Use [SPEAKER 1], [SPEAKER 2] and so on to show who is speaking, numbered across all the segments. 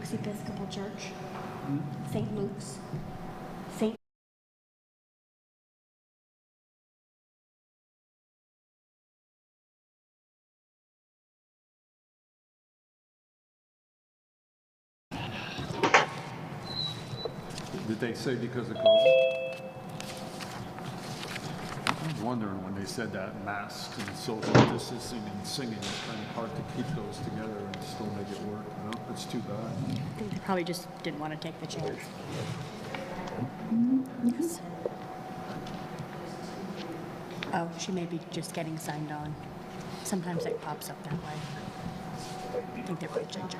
[SPEAKER 1] Luke's Episcopal Church. St. Luke's. St.
[SPEAKER 2] Did they say because of COVID? I was wondering when they said that masks and social distancing and singing, it's kind of hard to keep those together and still make it work. You know? It's too bad.
[SPEAKER 1] I think they probably just didn't want to take the chance. Yes. Oh, she may be just getting signed on. Sometimes it pops up that way. I think they're with Ginger.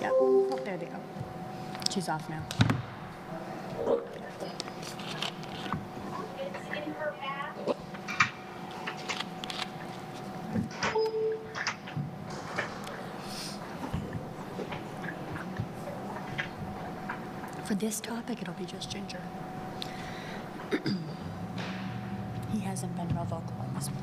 [SPEAKER 1] Yep. Oh, there they go. She's off now. For this topic, it'll be just Ginger. He hasn't been real vocal on this one.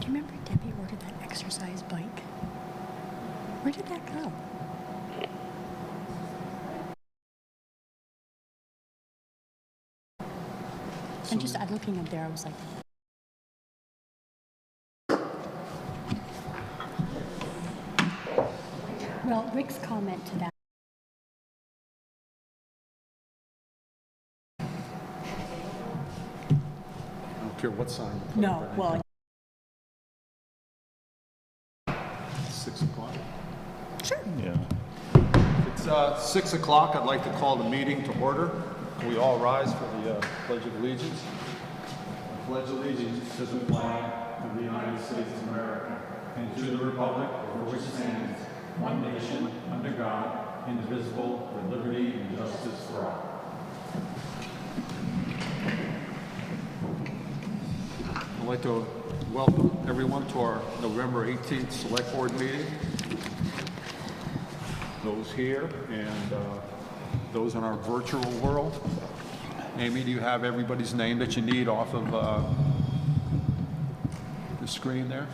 [SPEAKER 1] Do you remember Debbie ordered that exercise bike? Where did that go? And just looking up there, I was like, well, Rick's comment to that.
[SPEAKER 2] I don't care what sign you put
[SPEAKER 1] No,
[SPEAKER 2] up.
[SPEAKER 1] well,
[SPEAKER 2] 6 o'clock.
[SPEAKER 1] sure.
[SPEAKER 3] Yeah.
[SPEAKER 2] It's 6 o'clock. I'd like to call the meeting to order. Can we all rise for the Pledge of Allegiance? I pledge allegiance to the flag of the United States of America and to the republic for which it stands, one nation, under God, indivisible, with liberty and justice for all. I'd like to welcome everyone to our November 18th Select Board meeting. Those here and those in our virtual world. Amy, do you have everybody's name that you need off of the screen there?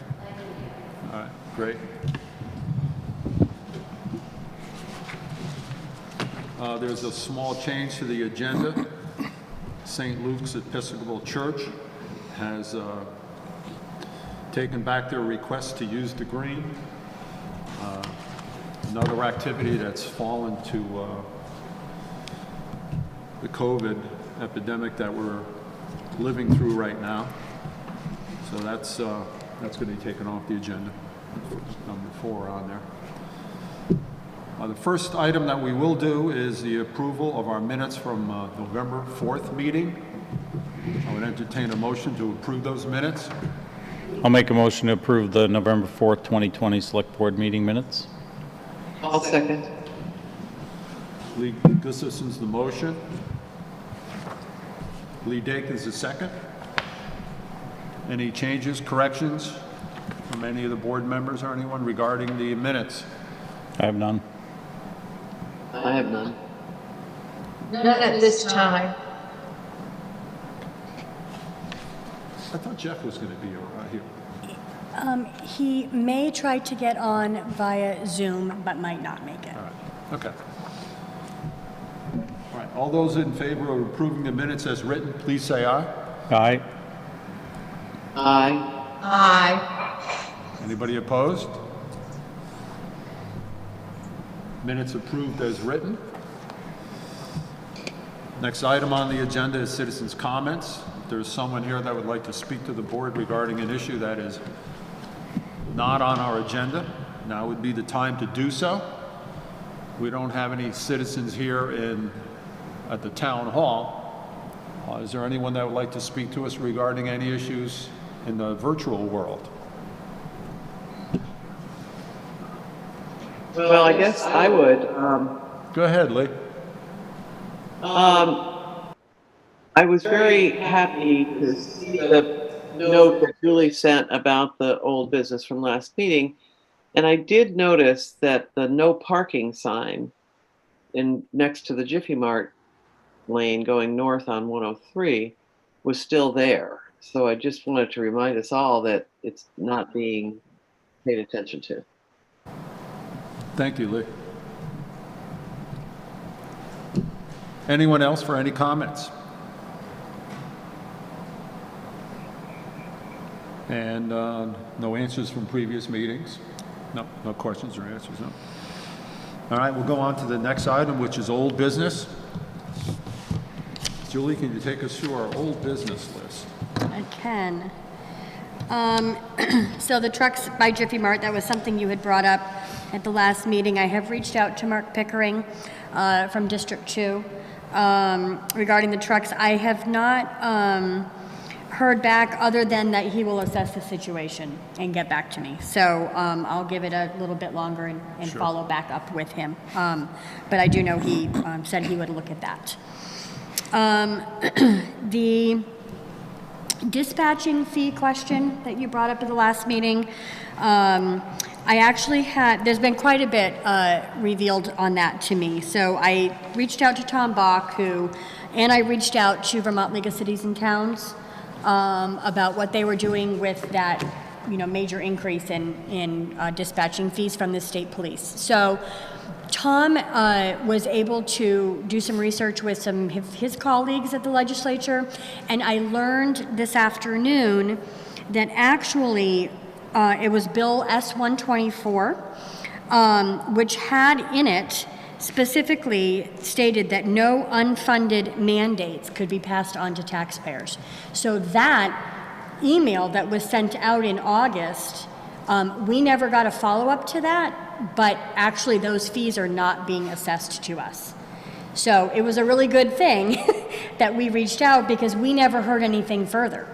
[SPEAKER 2] All right, great. There's a small change to the agenda. St. Luke's Episcopal Church has taken back their request to use the green. Another activity that's fallen to the COVID epidemic that we're living through right now. So that's going to be taken off the agenda. Number 4 on there. The first item that we will do is the approval of our minutes from November 4th meeting. I would entertain a motion to approve those minutes.
[SPEAKER 3] I'll make a motion to approve the November 4th, 2020 Select Board meeting minutes.
[SPEAKER 4] I'll second.
[SPEAKER 2] Lee Gustafson's the motion. Lee Dakin's the second. Any changes, corrections from any of the board members or anyone regarding the minutes?
[SPEAKER 3] I have none.
[SPEAKER 4] I have none.
[SPEAKER 5] None at this time.
[SPEAKER 2] I thought Jeff was going to be here.
[SPEAKER 1] He may try to get on via Zoom, but might not make it.
[SPEAKER 2] All right, okay. All right, all those in favor of approving the minutes as written, please say aye.
[SPEAKER 3] Aye.
[SPEAKER 4] Aye.
[SPEAKER 5] Aye.
[SPEAKER 2] Anybody opposed? Minutes approved as written. Next item on the agenda is citizens' comments. If there's someone here that would like to speak to the board regarding an issue that is not on our agenda, now would be the time to do so. We don't have any citizens here in at the town hall. Is there anyone that would like to speak to us regarding any issues in the virtual world?
[SPEAKER 4] Well, I guess I would.
[SPEAKER 2] Go ahead, Lee.
[SPEAKER 4] I was very happy to see the note that Julie sent about the old business from last meeting. And I did notice that the no parking sign next to the Jiffy Mart lane going north on 103 was still there. So I just wanted to remind us all that it's not being paid attention to.
[SPEAKER 2] Thank you, Lee. Anyone else for any comments? And no answers from previous meetings? No questions or answers, no? All right, we'll go on to the next item, which is old business. Julie, can you take us through our old business list?
[SPEAKER 1] I can. So the trucks by Jiffy Mart, that was something you had brought up at the last meeting. I have reached out to Mark Pickering from District 2 regarding the trucks. I have not heard back other than that he will assess the situation and get back to me. So I'll give it a little bit longer and
[SPEAKER 2] Sure.
[SPEAKER 1] follow back up with him. But I do know he said he would look at that. The dispatching fee question that you brought up at the last meeting, I actually there's been quite a bit revealed on that to me. So I reached out to Tom Bach, and I reached out to Vermont League of Cities and Towns about what they were doing with that, major increase in dispatching fees from the state police. So Tom was able to do some research with some of his colleagues at the legislature, and I learned this afternoon that actually it was Bill S-124, which had in it specifically stated that no unfunded mandates could be passed on to taxpayers. So that email that was sent out in August, we never got a follow-up to that, but actually those fees are not being assessed to us. So it was a really good thing that we reached out, because we never heard anything further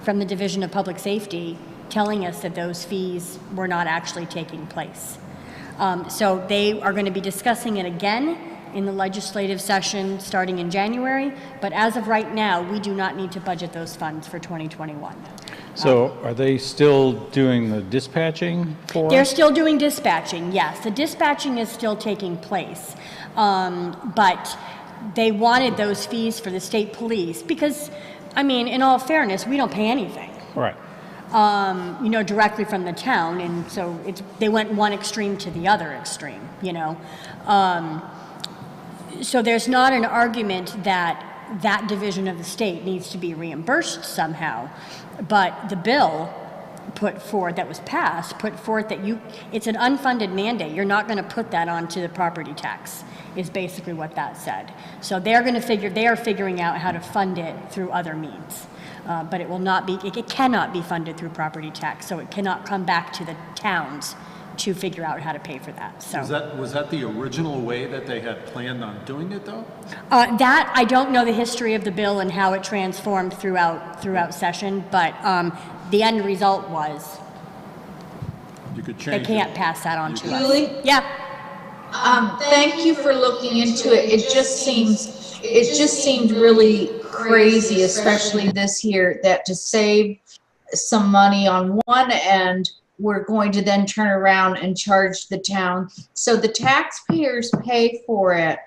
[SPEAKER 1] from the Division of Public Safety telling us that those fees were not actually taking place. So they are going to be discussing it again in the legislative session starting in January, but as of right now, we do not need to budget those funds for 2021.
[SPEAKER 3] So are they still doing the dispatching for
[SPEAKER 1] They're
[SPEAKER 3] us?
[SPEAKER 1] still doing dispatching, yes. The dispatching is still taking place. But they wanted those fees for the state police because, in all fairness, we don't pay anything,
[SPEAKER 3] Right.
[SPEAKER 1] Directly from the town. And so they went one extreme to the other extreme, So there's not an argument that that division of the state needs to be reimbursed somehow. But the bill that was passed put forth that it's an unfunded mandate. You're not going to put that onto the property tax, is basically what that said. So they are figuring out how to fund it through other means. But it cannot be funded through property tax, so it cannot come back to the towns to figure out how to pay for that. So
[SPEAKER 2] Was that the original way that they had planned on doing it, though?
[SPEAKER 1] that I don't know the history of the bill and how it transformed throughout session, but the end result was
[SPEAKER 2] You could
[SPEAKER 1] they
[SPEAKER 2] change it.
[SPEAKER 1] can't pass that on to us.
[SPEAKER 5] Julie?
[SPEAKER 1] Yeah.
[SPEAKER 5] Thank you for looking into it. It just seemed really crazy, especially this year, that to save some money on one end, we're going to then turn around and charge the town. So the taxpayers pay for it,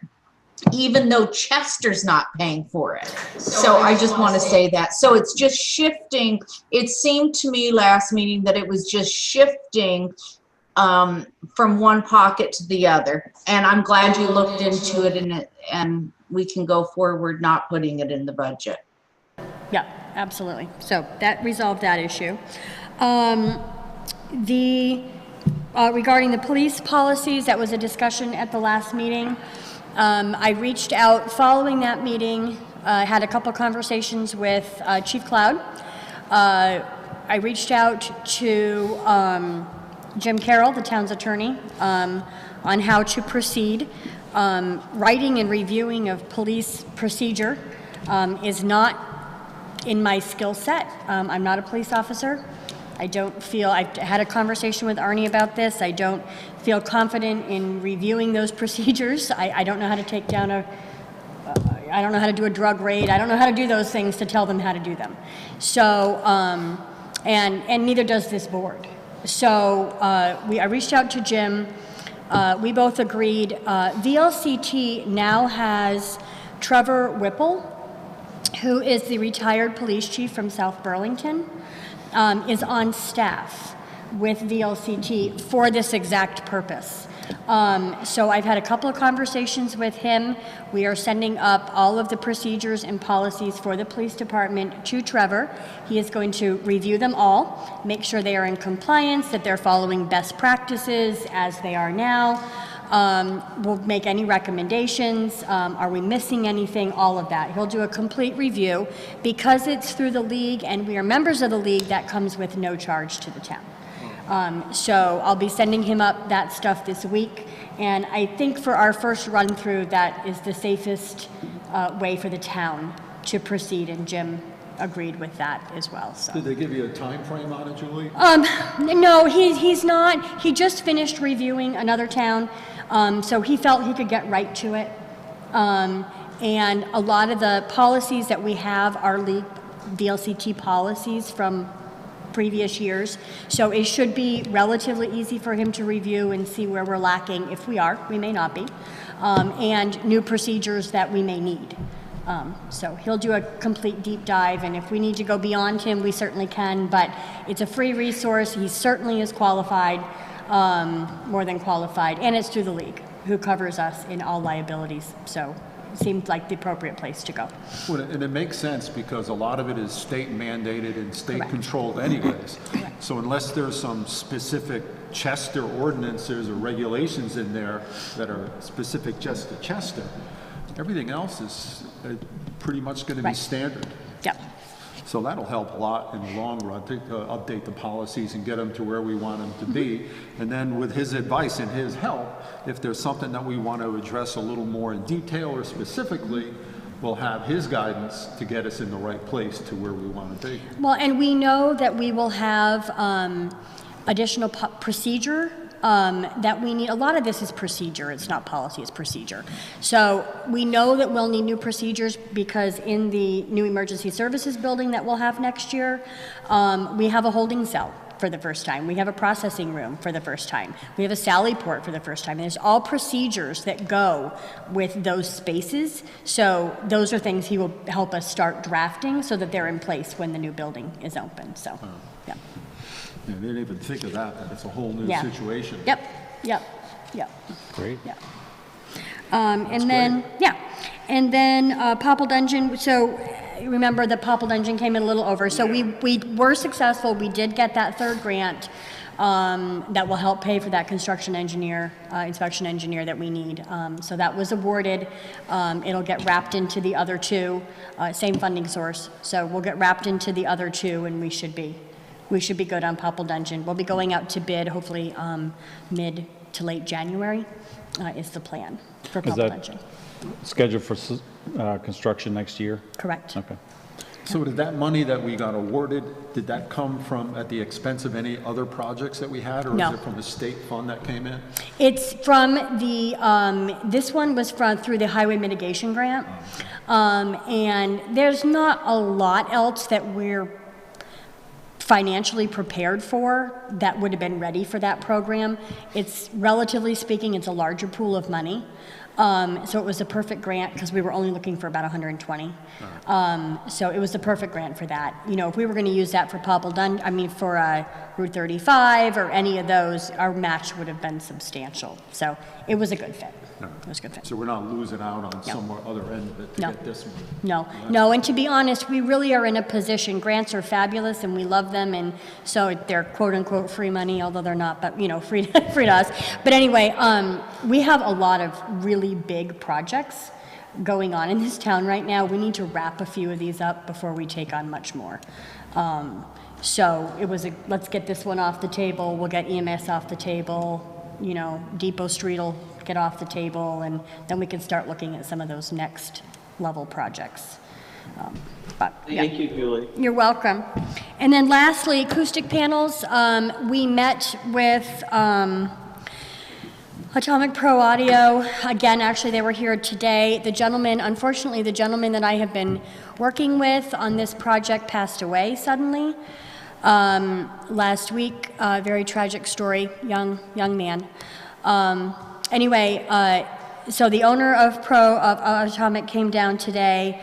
[SPEAKER 5] even though Chester's not paying for it. So I just want to say that. So it's just shifting. It seemed to me last meeting that it was just shifting from one pocket to the other. And I'm glad you looked into it, and we can go forward not putting it in the budget.
[SPEAKER 1] Yeah, absolutely. So that resolved that issue. Regarding the police policies, that was a discussion at the last meeting. I reached out following that meeting, had a couple conversations with Chief Cloud. I reached out to Jim Carroll, the town's attorney, on how to proceed. writing and reviewing of police procedure is not in my skill set. I'm not a police officer. I don't feel, I've had a conversation with Arnie about this. I don't feel confident in reviewing those procedures. I don't know how to take down I don't know how to do a drug raid. I don't know how to do those things to tell them how to do them. So, and neither does this board. So I reached out to Jim. We both agreed. VLCT now has Trevor Whipple, who is the retired police chief from South Burlington, is on staff with VLCT for this exact purpose. So I've had a couple of conversations with him. We are sending up all of the procedures and policies for the police department to Trevor. He is going to review them all, make sure they are in compliance, that they're following best practices as they are now. We'll make any recommendations. Are we missing anything? All of that. He'll do a complete review. Because it's through the league and we are members of the league, that comes with no charge to the town. So I'll be sending him up that stuff this week. And I think for our first run through, that is the safest way for the town to proceed. And Jim agreed with that as well. So.
[SPEAKER 2] Did they give you a time frame on it, Julie?
[SPEAKER 1] No, he's not. He just finished reviewing another town. So he felt he could get right to it. And a lot of the policies that we have are league VLCT policies from previous years. So it should be relatively easy for him to review and see where we're lacking. If we are, we may not be. And new procedures that we may need. So he'll do a complete deep dive, and if we need to go beyond him, we certainly can, but it's a free resource. He certainly is qualified, more than qualified, and it's through the league, who covers us in all liabilities. So it seemed like the appropriate place to go.
[SPEAKER 2] Well, and it makes sense because a lot of it is state mandated and state
[SPEAKER 1] Correct.
[SPEAKER 2] controlled anyways.
[SPEAKER 1] Correct.
[SPEAKER 2] So unless there's some specific Chester ordinances or regulations in there that are specific just to Chester, everything else is pretty much going to be
[SPEAKER 1] Right.
[SPEAKER 2] standard.
[SPEAKER 1] Yep.
[SPEAKER 2] So that'll help a lot in the long run to update the policies and get them to where we want them to be. And then with his advice and his help, if there's something that we want to address a little more in detail or specifically, we'll have his guidance to get us in the right place to where we want to be.
[SPEAKER 1] Well, and we know that we will have additional procedure that we need. A lot of this is procedure. It's not policy, it's procedure. So we know that we'll need new procedures because in the new emergency services building that we'll have next year, we have a holding cell for the first time. We have a processing room for the first time. We have a Sally port for the first time. And there's all procedures that go with those spaces. So those are things he will help us start drafting so that they're in place when the new building is open. So, yeah.
[SPEAKER 2] Yeah, they didn't even think of that it's a whole new
[SPEAKER 1] Yeah.
[SPEAKER 2] situation.
[SPEAKER 1] Yep.
[SPEAKER 3] Great.
[SPEAKER 1] Yeah. And then, yeah. And then Popple Dungeon, so remember the Popple Dungeon came in a little over. So we were successful. We did get that third grant that will help pay for that construction engineer, inspection engineer that we need. So that was awarded. It'll get wrapped into the other two, same funding source. So we'll get wrapped into the other two and we should be good on Popple Dungeon. We'll be going out to bid hopefully mid to late January is the plan for Popple
[SPEAKER 3] that-
[SPEAKER 1] Dungeon.
[SPEAKER 3] Scheduled for construction next year?
[SPEAKER 1] Correct.
[SPEAKER 3] Okay.
[SPEAKER 2] So did that money that we got awarded, did that come from at the expense of any other projects that we had? Or
[SPEAKER 1] No.
[SPEAKER 2] is it from a state fund that came in?
[SPEAKER 1] It's from the, this one was through the Highway Mitigation Grant. And there's not a lot else that we're financially prepared for that would have been ready for that program. It's, relatively speaking, it's a larger pool of money. So it was a perfect grant because we were only looking for about 120. So it was the perfect grant for that. You know, if we were going to use that for Popple Dungeon, I mean for Route 35 or any of those, our match would have been substantial. So it was a good fit. It was a good fit.
[SPEAKER 2] So we're not losing out on some other end of it to
[SPEAKER 1] No.
[SPEAKER 2] get this one.
[SPEAKER 1] No, and to be honest, we really are in a position, grants are fabulous and we love them, and so they're quote-unquote free money, although they're not, but, you know, free to us. But anyway, we have a lot of really big projects going on in this town right now. We need to wrap a few of these up before we take on much more. So it was let's get this one off the table, we'll get EMS off the table, you know, Depot Street will take it off the table, and then we can start looking at some of those next level projects. But, yeah.
[SPEAKER 4] Thank you, Julie.
[SPEAKER 1] You're welcome. And then lastly, acoustic panels. We met with Atomic Pro Audio. Again, actually, they were here today. Unfortunately, the gentleman that I have been working with on this project passed away suddenly last week. Very tragic story, young man. Anyway, so the owner of Atomic came down today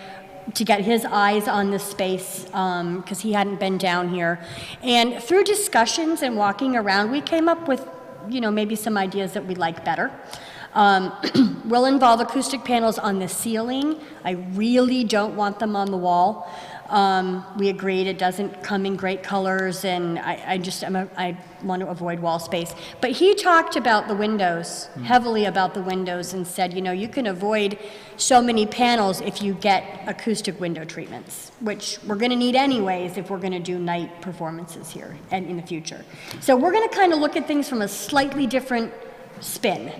[SPEAKER 1] to get his eyes on the space because he hadn't been down here. And through discussions and walking around, we came up with maybe some ideas that we like better. Will involve acoustic panels on the ceiling. I really don't want them on the wall. We agreed it doesn't come in great colors, and I want to avoid wall space. But he talked about the windows, heavily about the windows, and said, you can avoid so many panels if you get acoustic window treatments, which we're going to need anyways if we're going to do night performances here and in the future. So we're going to kind of look at things from a slightly different spin.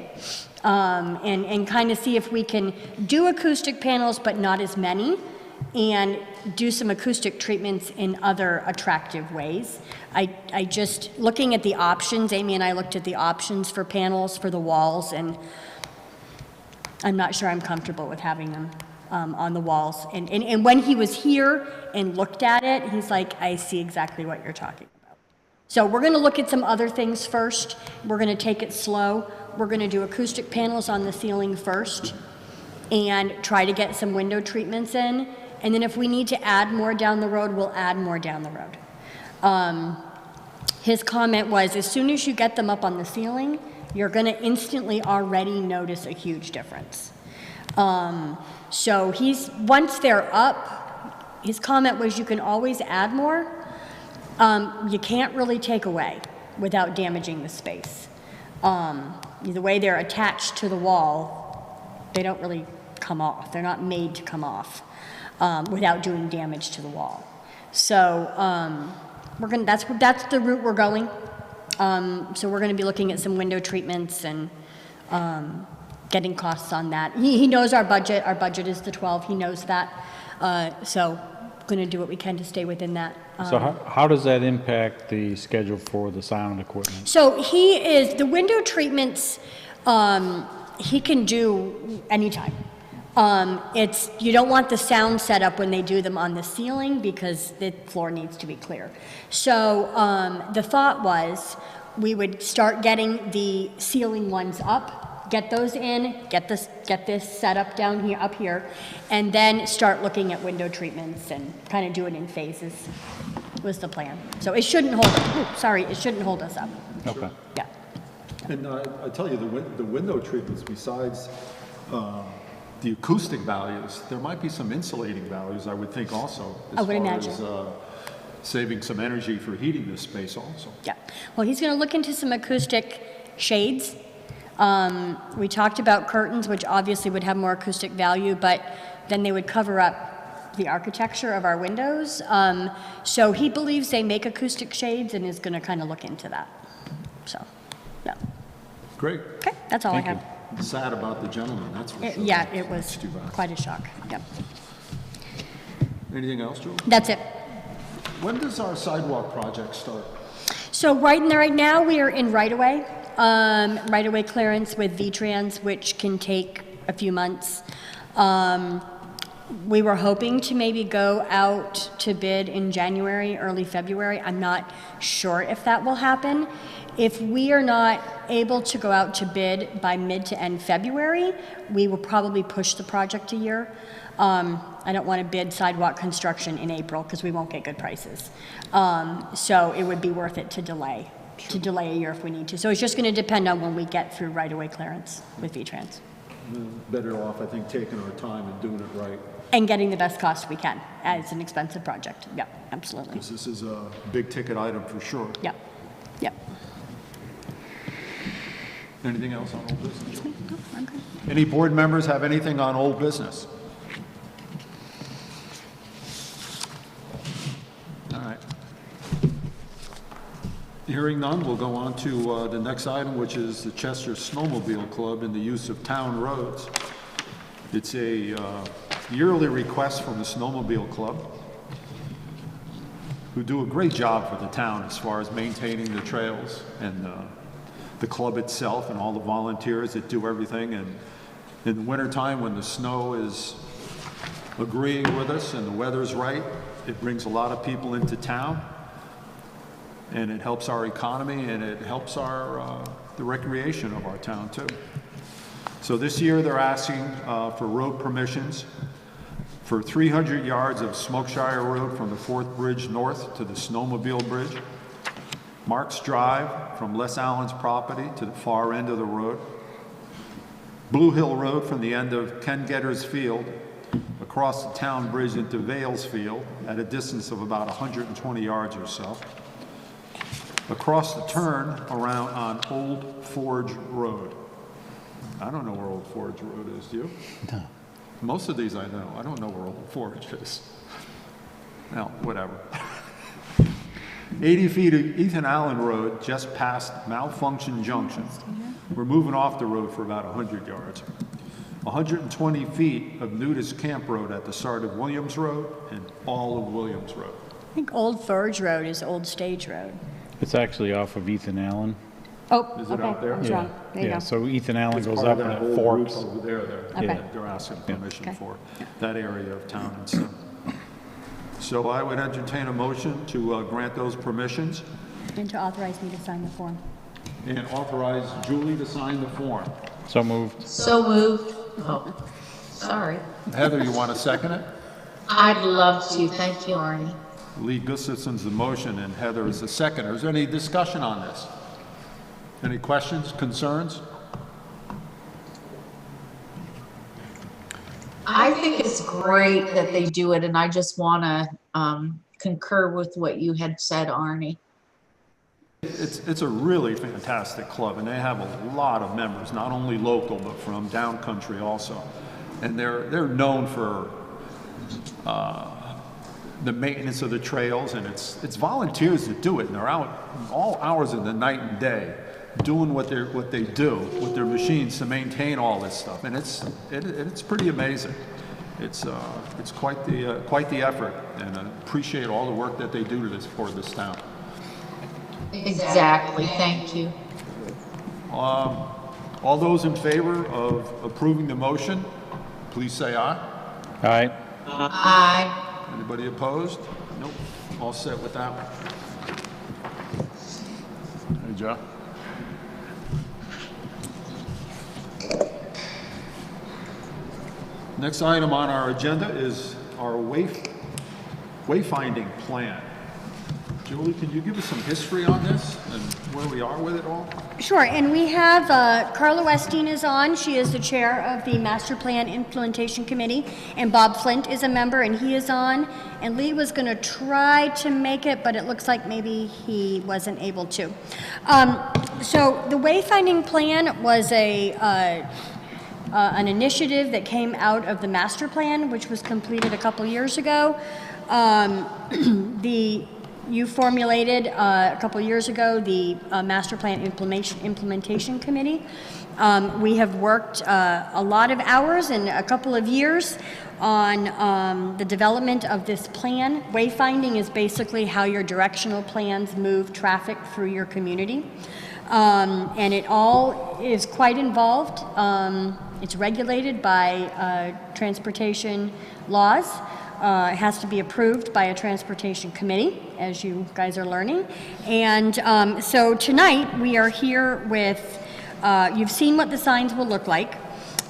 [SPEAKER 1] And kind of see if we can do acoustic panels, but not as many, and do some acoustic treatments in other attractive ways. I just, looking at the options, Amy and I looked at the options for panels for the walls, and I'm not sure I'm comfortable with having them on the walls. And when he was here and looked at it, he's like, I see exactly what you're talking about. So we're going to look at some other things first. We're going to take it slow. We're going to do acoustic panels on the ceiling first and try to get some window treatments in. And then if we need to add more down the road, we'll add more down the road. His comment was, as soon as you get them up on the ceiling, you're going to instantly already notice a huge difference. So once they're up, his comment was, you can always add more. You can't really take away without damaging the space. The way they're attached to the wall, they don't really come off. They're not made to come off without doing damage to the wall. So that's the route we're going. So we're going to be looking at some window treatments and getting costs on that. He knows our budget. Our budget is the 12. He knows that. So going to do what we can to stay within that.
[SPEAKER 3] So how does that impact the schedule for the sound equipment?
[SPEAKER 1] So the window treatments, he can do anytime. You don't want the sound set up when they do them on the ceiling because the floor needs to be clear. So the thought was we would start getting the ceiling ones up, get those in, get this set up up here, and then start looking at window treatments and kind of do it in phases was the plan. So it shouldn't hold us up.
[SPEAKER 3] Okay.
[SPEAKER 1] Yeah.
[SPEAKER 2] And I tell you, the window treatments, besides the acoustic values, there might be some insulating values, I would think also.
[SPEAKER 1] I would imagine.
[SPEAKER 2] As saving some energy for heating this space also.
[SPEAKER 1] Yeah. Well, he's going to look into some acoustic shades. We talked about curtains, which obviously would have more acoustic value, but then they would cover up the architecture of our windows. So he believes they make acoustic shades and is going to kind of look into that. So, yeah.
[SPEAKER 2] Great.
[SPEAKER 1] Okay, that's all I have.
[SPEAKER 2] Sad about the gentleman, that's for sure.
[SPEAKER 1] Yeah, it was
[SPEAKER 2] It's too bad.
[SPEAKER 1] quite a shock. Yep.
[SPEAKER 2] Anything else, Joe?
[SPEAKER 1] That's it.
[SPEAKER 2] When does our sidewalk project start?
[SPEAKER 1] So right now we are in right-of-way clearance with V-Trans, which can take a few months. We were hoping to maybe go out to bid in January, early February. I'm not sure if that will happen. If we are not able to go out to bid by mid to end February, we will probably push the project a year. I don't want to bid sidewalk construction in April because we won't get good prices. So it would be worth it to delay a year if we need to. So it's just going to depend on when we get through right-of-way clearance with V-Trans.
[SPEAKER 2] Better off, I think, taking our time and doing it right.
[SPEAKER 1] And getting the best cost we can, as an expensive project. Yep, absolutely.
[SPEAKER 2] Because this is a big ticket item for sure.
[SPEAKER 1] Yep, yep.
[SPEAKER 2] Anything else on old business?
[SPEAKER 1] No, I'm good.
[SPEAKER 2] Any board members have anything on old business? All right. Hearing none, we'll go on to the next item, which is the Chester Snowmobile Club and the use of town roads. It's a yearly request from the Snowmobile Club, who do a great job for the town as far as maintaining the trails and the club itself and all the volunteers that do everything. And in the wintertime, when the snow is agreeing with us and the weather's right, it brings a lot of people into town, and it helps our economy, and it helps our the recreation of our town too. So this year they're asking for road permissions for 300 yards of Smokeshire Road from the Fourth Bridge north to the Snowmobile Bridge, Marks Drive from Les Allen's property to the far end of the road, Blue Hill Road from the end of Ken Getter's Field across the town bridge into Vales Field at a distance of about 120 yards or so, across the turn around on Old Forge Road. I don't know where Old Forge Road is, do you?
[SPEAKER 3] No.
[SPEAKER 2] Most of these I know. I don't know where Old Forge is. Well, whatever. 80 feet of Ethan Allen Road just past Malfunction Junction. We're moving off the road for about 100 yards. 120 feet of Nudist Camp Road at the start of Williams Road and all of Williams Road.
[SPEAKER 1] I think Old Forge Road is Old Stage Road.
[SPEAKER 3] It's actually off of Ethan Allen.
[SPEAKER 1] Oh,
[SPEAKER 2] Is it
[SPEAKER 1] okay,
[SPEAKER 2] out there?
[SPEAKER 1] I was wrong. There you
[SPEAKER 3] Yeah,
[SPEAKER 1] go.
[SPEAKER 3] so Ethan Allen
[SPEAKER 2] It's
[SPEAKER 3] goes
[SPEAKER 2] part
[SPEAKER 3] up
[SPEAKER 2] of
[SPEAKER 3] and
[SPEAKER 2] that
[SPEAKER 3] it
[SPEAKER 2] whole route
[SPEAKER 3] forks.
[SPEAKER 2] over there.
[SPEAKER 1] Okay.
[SPEAKER 2] They're asking permission
[SPEAKER 1] Okay.
[SPEAKER 2] for that area of town and stuff. So I would entertain a motion to grant those permissions
[SPEAKER 1] And to authorize me to sign the form.
[SPEAKER 2] and authorize Julie to sign the form.
[SPEAKER 3] So moved.
[SPEAKER 5] So moved. Oh, sorry.
[SPEAKER 2] Heather, you want to second it?
[SPEAKER 5] I'd love to. Thank you, Arnie.
[SPEAKER 2] Lee Gustafson's the motion and Heather is the seconder. Is there any discussion on this? Any questions, concerns?
[SPEAKER 5] I think it's great that they do it, and I just want to concur with what you had said, Arnie.
[SPEAKER 2] It's a really fantastic club, and they have a lot of members, not only local, but from down country also. And they're known for the maintenance of the trails, and it's volunteers that do it, and they're out all hours of the night and day doing what they do with their machines to maintain all this stuff, and it's pretty amazing. It's quite the effort, and I appreciate all the work that they do for this town.
[SPEAKER 5] Exactly. Thank you.
[SPEAKER 2] All those in favor of approving the motion, please say aye.
[SPEAKER 3] All right.
[SPEAKER 5] Aye.
[SPEAKER 2] Anybody opposed? Nope. All set with that one. Hey, Joe. Next item on our agenda is our wayfinding plan. Julie, can you give us some history on this and where we are with it all?
[SPEAKER 1] Sure, and we have Carla Westing is on. She is the chair of the Master Plan Implementation Committee, and Bob Flint is a member, and he is on. And Lee was going to try to make it, but it looks like maybe he wasn't able to. So the wayfinding plan was an initiative that came out of the master plan, which was completed a couple years ago. You formulated a couple years ago the Master Plan Implementation Committee. We have worked a lot of hours and a couple of years on the development of this plan. Wayfinding is basically how your directional plans move traffic through your community. And it all is quite involved. It's regulated by transportation laws. It has to be approved by a transportation committee, as you guys are learning. And so tonight we are here with, you've seen what the signs will look like.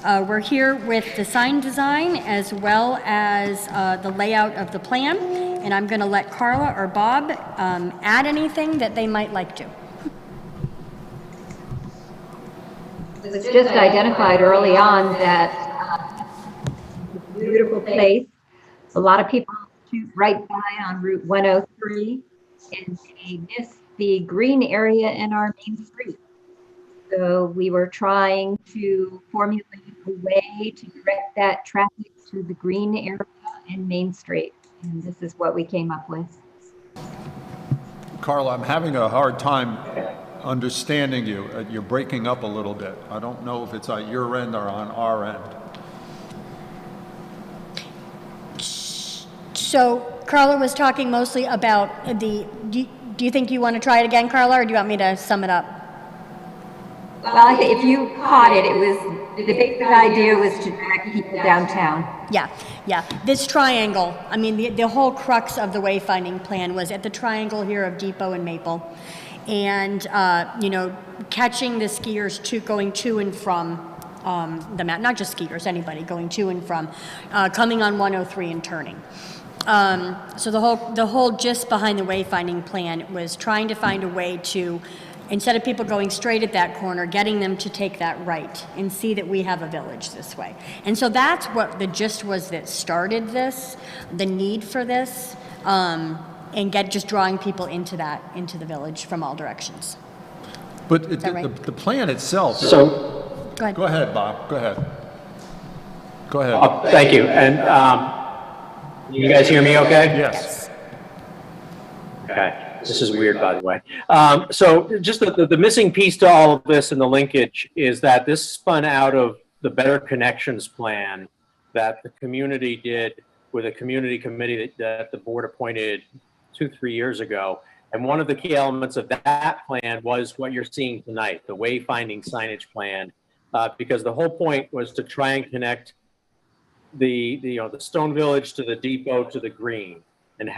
[SPEAKER 1] We're here with the sign design as well as the layout of the plan. And I'm going to let Carla or Bob add anything that they might like to.
[SPEAKER 6] It was just identified early on that it's a beautiful place. A lot of people shoot right by on Route 103 and they miss the green area in our main street. So we were trying to formulate a way to direct that traffic to the green area in Main Street. And this is what we came up with.
[SPEAKER 2] Carla, I'm having a hard time understanding you. You're breaking up a little bit. I don't know if it's at your end or on our end.
[SPEAKER 1] So Carla was talking mostly about do you think you want to try it again, Carla, or do you want me to sum it up?
[SPEAKER 6] Well, I think if you caught it, the basic idea was to direct people downtown.
[SPEAKER 1] Yeah. This triangle, I mean, the whole crux of the wayfinding plan was at the triangle here of Depot and Maple. And, catching the skiers going to and from the map, not just skiers, anybody going to and from, coming on 103 and turning. So the whole gist behind the wayfinding plan was trying to find a way to, instead of people going straight at that corner, getting them to take that right and see that we have a village this way. And so that's what the gist was that started this, the need for this, and just drawing people into the village from all directions.
[SPEAKER 2] But
[SPEAKER 1] that right?
[SPEAKER 2] the plan itself.
[SPEAKER 7] So,
[SPEAKER 2] Go ahead, Bob. Go ahead.
[SPEAKER 7] thank you. And you guys hear me okay?
[SPEAKER 2] Yes.
[SPEAKER 7] Okay. This is weird, by the way. So just the missing piece to all of this and the linkage is that this spun out of the Better Connections plan that the community did with a community committee that the board appointed 2-3 years ago. And one of the key elements of that plan was what you're seeing tonight, the wayfinding signage plan, because the whole point was to try and connect the Stone Village to the Depot to the Green. And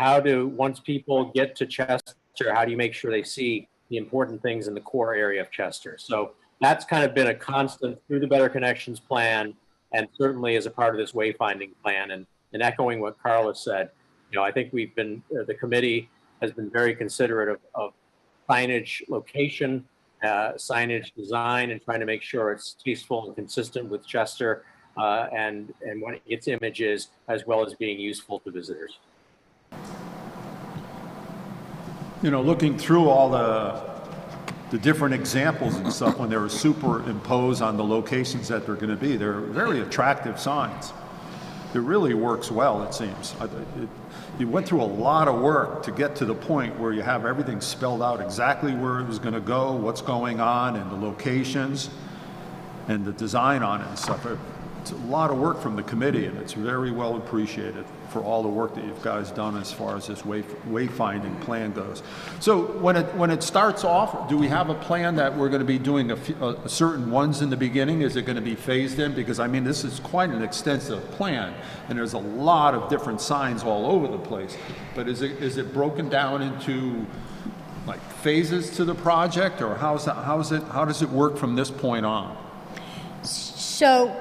[SPEAKER 7] once people get to Chester, how do you make sure they see the important things in the core area of Chester? So that's kind of been a constant through the Better Connections plan, and certainly as a part of this wayfinding plan. And echoing what Carla said, I think the committee has been very considerate of signage location, signage design, and trying to make sure it's tasteful and consistent with Chester and what its image is, as well as being useful to visitors.
[SPEAKER 2] Looking through all the different examples and stuff, when they were superimposed on the locations that they're going to be, they're very attractive signs. It really works well, it seems. You went through a lot of work to get to the point where you have everything spelled out exactly where it was going to go, what's going on, and the locations, and the design on it and stuff. It's a lot of work from the committee, and it's very well appreciated for all the work that you guys done as far as this wayfinding plan goes. So when it starts off, do we have a plan that we're going to be doing a certain ones in the beginning? Is it going to be phased in? Because I mean, this is quite an extensive plan, and there's a lot of different signs all over the place. But is it broken down into like phases to the project, or how does it work from this point on?
[SPEAKER 1] So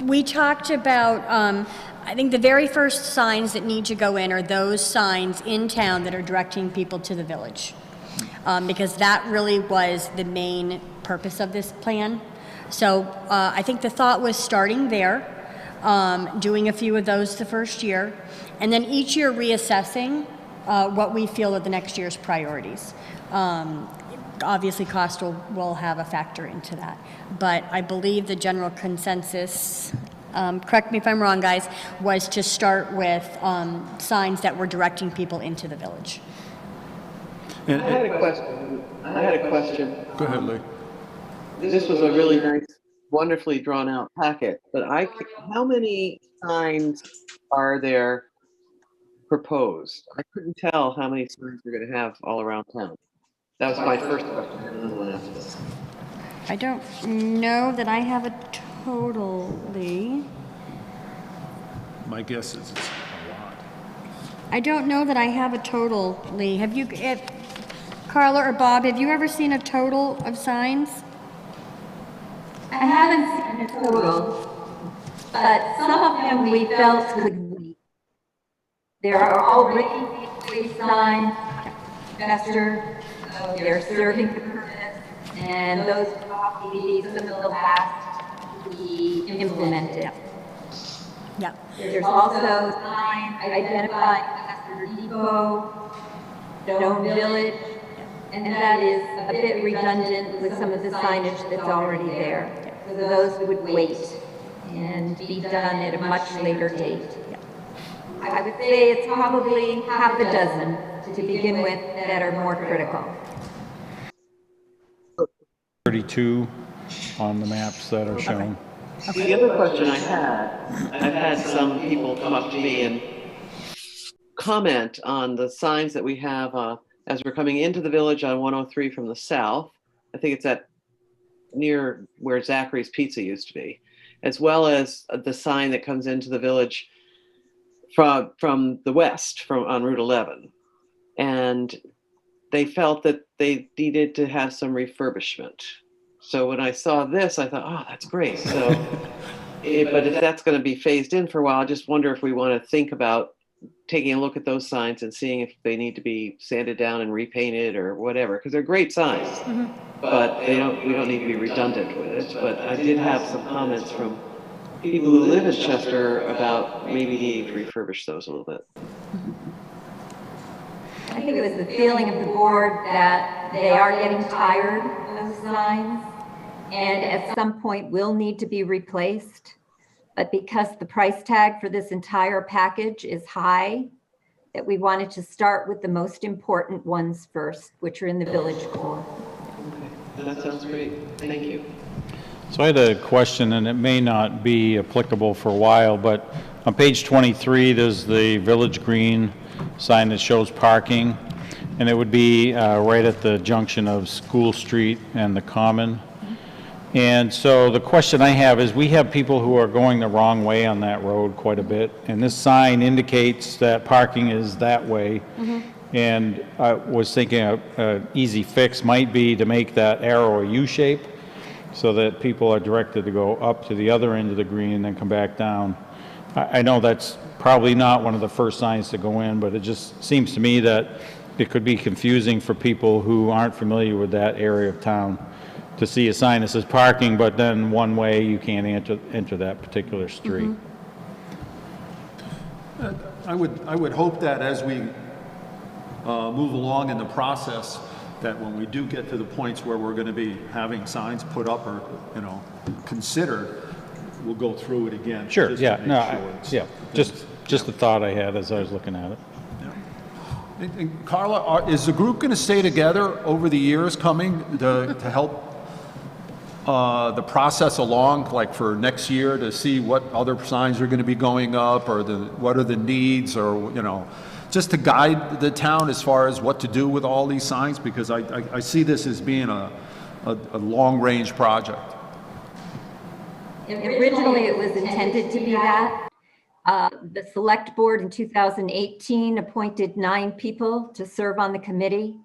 [SPEAKER 1] we talked about, I think the very first signs that need to go in are those signs in town that are directing people to the village, because that really was the main purpose of this plan. So I think the thought was starting there, doing a few of those the first year, and then each year reassessing what we feel are the next year's priorities. Obviously, cost will have a factor into that. But I believe the general consensus, correct me if I'm wrong, guys, was to start with signs that were directing people into the village.
[SPEAKER 4] I had a question.
[SPEAKER 2] Go ahead, Lee.
[SPEAKER 4] This was a really nice, wonderfully drawn out packet, but how many signs are there proposed? I couldn't tell how many signs we're going to have all around town. That was my first question.
[SPEAKER 1] I don't know that I have a total, Lee.
[SPEAKER 2] My guess is it's a lot.
[SPEAKER 1] I don't know that I have a total, Lee. Have you, Carla or Bob, have you ever seen a total of signs?
[SPEAKER 6] I haven't seen a total, but some of them we felt could wait. There are already 3 signs, Chester. They're serving the purpose, and those probably some of the last to be implemented.
[SPEAKER 1] Yeah.
[SPEAKER 6] There's also signs identifying Chester Depot, Stone Village, and that is a bit redundant with some of the signage that's already there. So those would wait and be done at a much later date. I would say it's probably half a dozen to to begin with that are more critical.
[SPEAKER 3] 32 on the maps that are shown.
[SPEAKER 4] The other question I had, I've had some people come up to me and comment on the signs that we have as we're coming into the village on 103 from the south. I think it's at near where Zachary's Pizza used to be, as well as the sign that comes into the village from the west, from on Route 11. And they felt that they needed to have some refurbishment. So when I saw this, I thought, oh, that's great. So, but if that's going to be phased in for a while, I just wonder if we want to think about taking a look at those signs and seeing if they need to be sanded down and repainted or whatever, because they're great signs, but we don't need to be redundant with it. But I did have some comments from people who live in Chester about maybe needing to refurbish those a little bit.
[SPEAKER 6] I think it was the feeling of the board that they are getting tired of signs and at some point will need to be replaced. But because the price tag for this entire package is high, that we wanted to start with the most important ones first, which are in the village core.
[SPEAKER 4] Okay. That sounds great. Thank you.
[SPEAKER 3] So I had a question, and it may not be applicable for a while, but on page 23, there's the Village Green sign that shows parking, and it would be right at the junction of School Street and the Common. And so the question I have is, we have people who are going the wrong way on that road quite a bit, and this sign indicates that parking is that way. And I was thinking an easy fix might be to make that arrow a U-shape so that people are directed to go up to the other end of the green and then come back down. I know that's probably not one of the first signs to go in, but it just seems to me that it could be confusing for people who aren't familiar with that area of town to see a sign that says parking, but then one way you can't enter that particular street.
[SPEAKER 2] I would hope that as we move along in the process, that when we do get to the points where we're going to be having signs put up or, considered, we'll go through it again.
[SPEAKER 3] Sure,
[SPEAKER 2] just to
[SPEAKER 3] yeah,
[SPEAKER 2] make
[SPEAKER 3] no,
[SPEAKER 2] sure it's-
[SPEAKER 3] just the thought I had as I was looking at it.
[SPEAKER 2] And Carla, is the group going to stay together over the years coming to help the process along, like for next year, to see what other signs are going to be going up, or what are the needs, or, just to guide the town as far as what to do with all these signs? Because I see this as being a long-range project.
[SPEAKER 6] Originally, it was intended to be that. The select board in 2018 appointed 9 people to serve on the committee,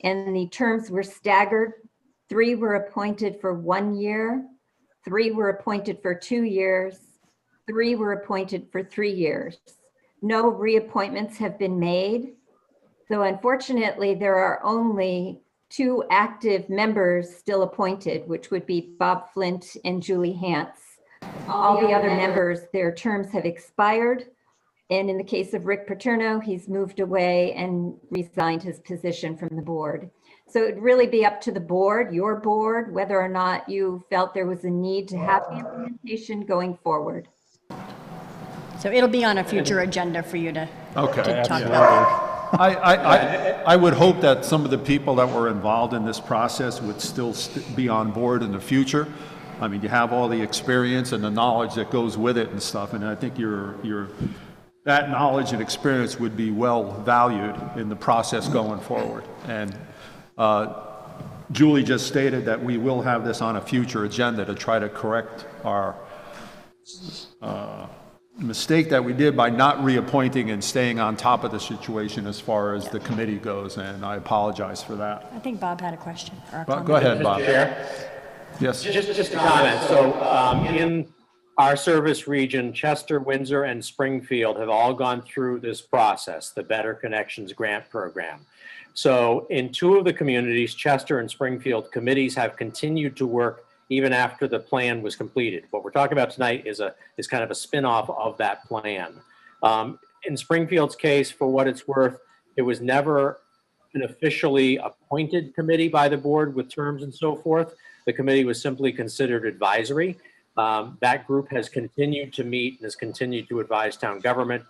[SPEAKER 6] and the terms were staggered. 3 were appointed for 1 year, 3 were appointed for 2 years, 3 were appointed for 3 years. No reappointments have been made. So unfortunately, there are only 2 active members still appointed, which would be Bob Flint and Julie Hantz. All the other members, their terms have expired. And in the case of Rick Paterno, he's moved away and resigned his position from the board. So it'd really be up to the board, your board, whether or not you felt there was a need to have the implementation going forward.
[SPEAKER 1] So it'll be on a future agenda for you to
[SPEAKER 2] Okay.
[SPEAKER 1] talk about.
[SPEAKER 2] I would hope that some of the people that were involved in this process would still be on board in the future. I mean, you have all the experience and the knowledge that goes with it and stuff, and I think that knowledge and experience would be well valued in the process going forward. And Julie just stated that we will have this on a future agenda to try to correct our mistake that we did by not reappointing and staying on top of the situation as far as the committee goes, and I apologize for that.
[SPEAKER 1] I think Bob had a question or a
[SPEAKER 2] Well,
[SPEAKER 1] comment.
[SPEAKER 2] go ahead, Bob.
[SPEAKER 7] Chair?
[SPEAKER 2] Yes.
[SPEAKER 7] Just a comment. So in our service region, Chester, Windsor, and Springfield have all gone through this process, the Better Connections Grant Program. So in 2 of the communities, Chester and Springfield, committees have continued to work even after the plan was completed. What we're talking about tonight is kind of a spin-off of that plan. In Springfield's case, for what it's worth, it was never an officially appointed committee by the board with terms and so forth. The committee was simply considered advisory. That group has continued to meet and has continued to advise town government.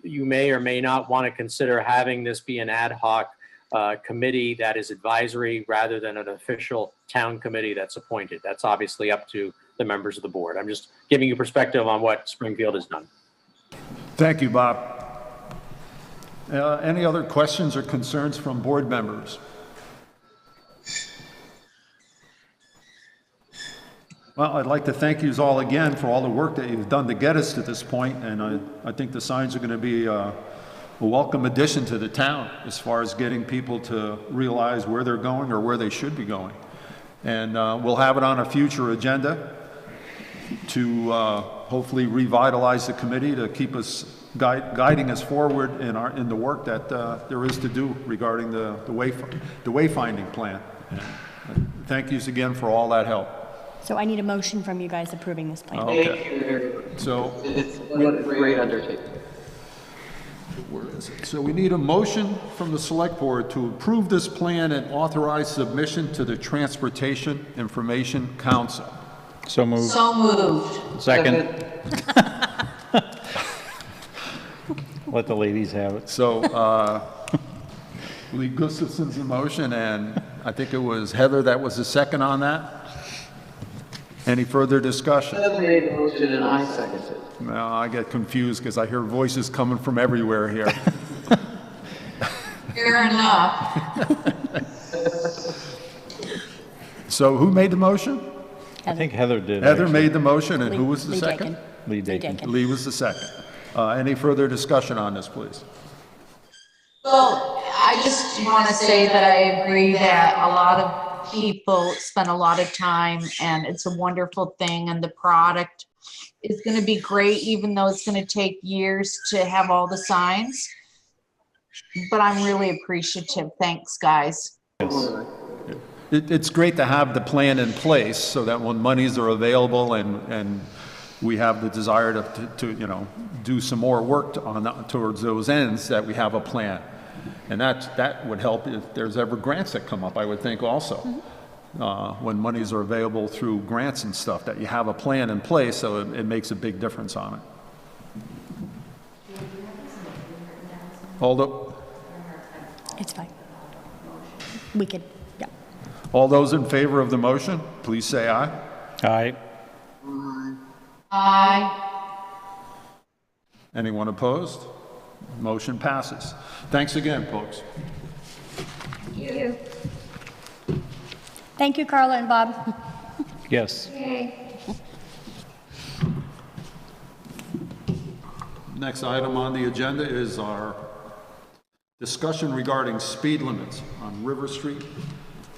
[SPEAKER 7] you may or may not want to consider having this be an ad hoc committee that is advisory rather than an official town committee that's appointed. That's obviously up to the members of the board. I'm just giving you perspective on what Springfield has done.
[SPEAKER 2] Thank you, Bob. Any other questions or concerns from board members? Well, I'd like to thank you all again for all the work that you've done to get us to this point, and I think the signs are going to be a welcome addition to the town as far as getting people to realize where they're going or where they should be going. And we'll have it on a future agenda to hopefully revitalize the committee to keep us guiding us forward in the work that there is to do regarding the wayfinding plan. And thank yous again for all that help.
[SPEAKER 1] So I need a motion from you guys approving this plan.
[SPEAKER 2] Okay. So
[SPEAKER 4] It's what a great undertaking.
[SPEAKER 2] where is it? So we need a motion from the select board to approve this plan and authorize submission to the Transportation Information Council.
[SPEAKER 3] So moved.
[SPEAKER 5] So moved.
[SPEAKER 3] Second. Let the ladies have it.
[SPEAKER 2] So Lee Gustafson's the motion, and I think it was Heather that was the second on that. Any further discussion?
[SPEAKER 4] I made a motion and I seconded it.
[SPEAKER 2] No, I get confused because I hear voices coming from everywhere here.
[SPEAKER 5] Fair enough.
[SPEAKER 2] So who made the motion?
[SPEAKER 3] I think Heather did.
[SPEAKER 2] Heather
[SPEAKER 3] actually.
[SPEAKER 2] made the motion, and who was the
[SPEAKER 1] Lee
[SPEAKER 2] second?
[SPEAKER 1] Dakin.
[SPEAKER 3] Lee Dakin.
[SPEAKER 1] Dakin.
[SPEAKER 2] Lee was the second. Any further discussion on this, please?
[SPEAKER 5] Well, I just want to say that I agree that a lot of people spend a lot of time and it's a wonderful thing and the product is going to be great, even though it's going to take years to have all the signs. But I'm really appreciative. Thanks, guys.
[SPEAKER 2] It's great to have the plan in place so that when monies are available and we have the desire to you know, do some more work towards those ends, that we have a plan. And that would help if there's ever grants that come up, I would think also. When monies are available through grants and stuff, that you have a plan in place, so it makes a big difference on it. Hold up.
[SPEAKER 1] It's fine. We could, yeah.
[SPEAKER 2] All those in favor of the motion, please say aye.
[SPEAKER 3] Aye.
[SPEAKER 5] Aye.
[SPEAKER 2] Anyone opposed? Motion passes. Thanks again, folks.
[SPEAKER 6] Thank you.
[SPEAKER 1] Thank you, Carla and Bob.
[SPEAKER 3] Yes.
[SPEAKER 2] Next item on the agenda is our discussion regarding speed limits on River Street,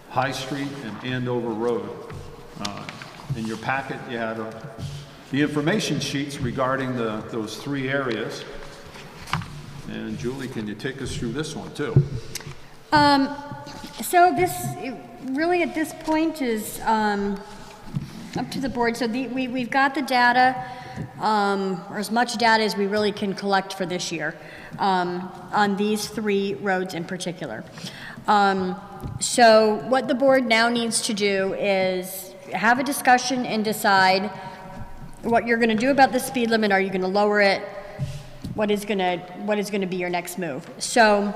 [SPEAKER 2] High Street, and Andover Road. In your packet, you had the information sheets regarding those three areas. And Julie, can you take us through this one too?
[SPEAKER 1] So this, really at this point is up to the board. So we've got the data, or as much data as we really can collect for this year, on these three roads in particular. So what the board now needs to do is have a discussion and decide what you're gonna do about the speed limit. Are you gonna lower it? What is gonna be your next move? So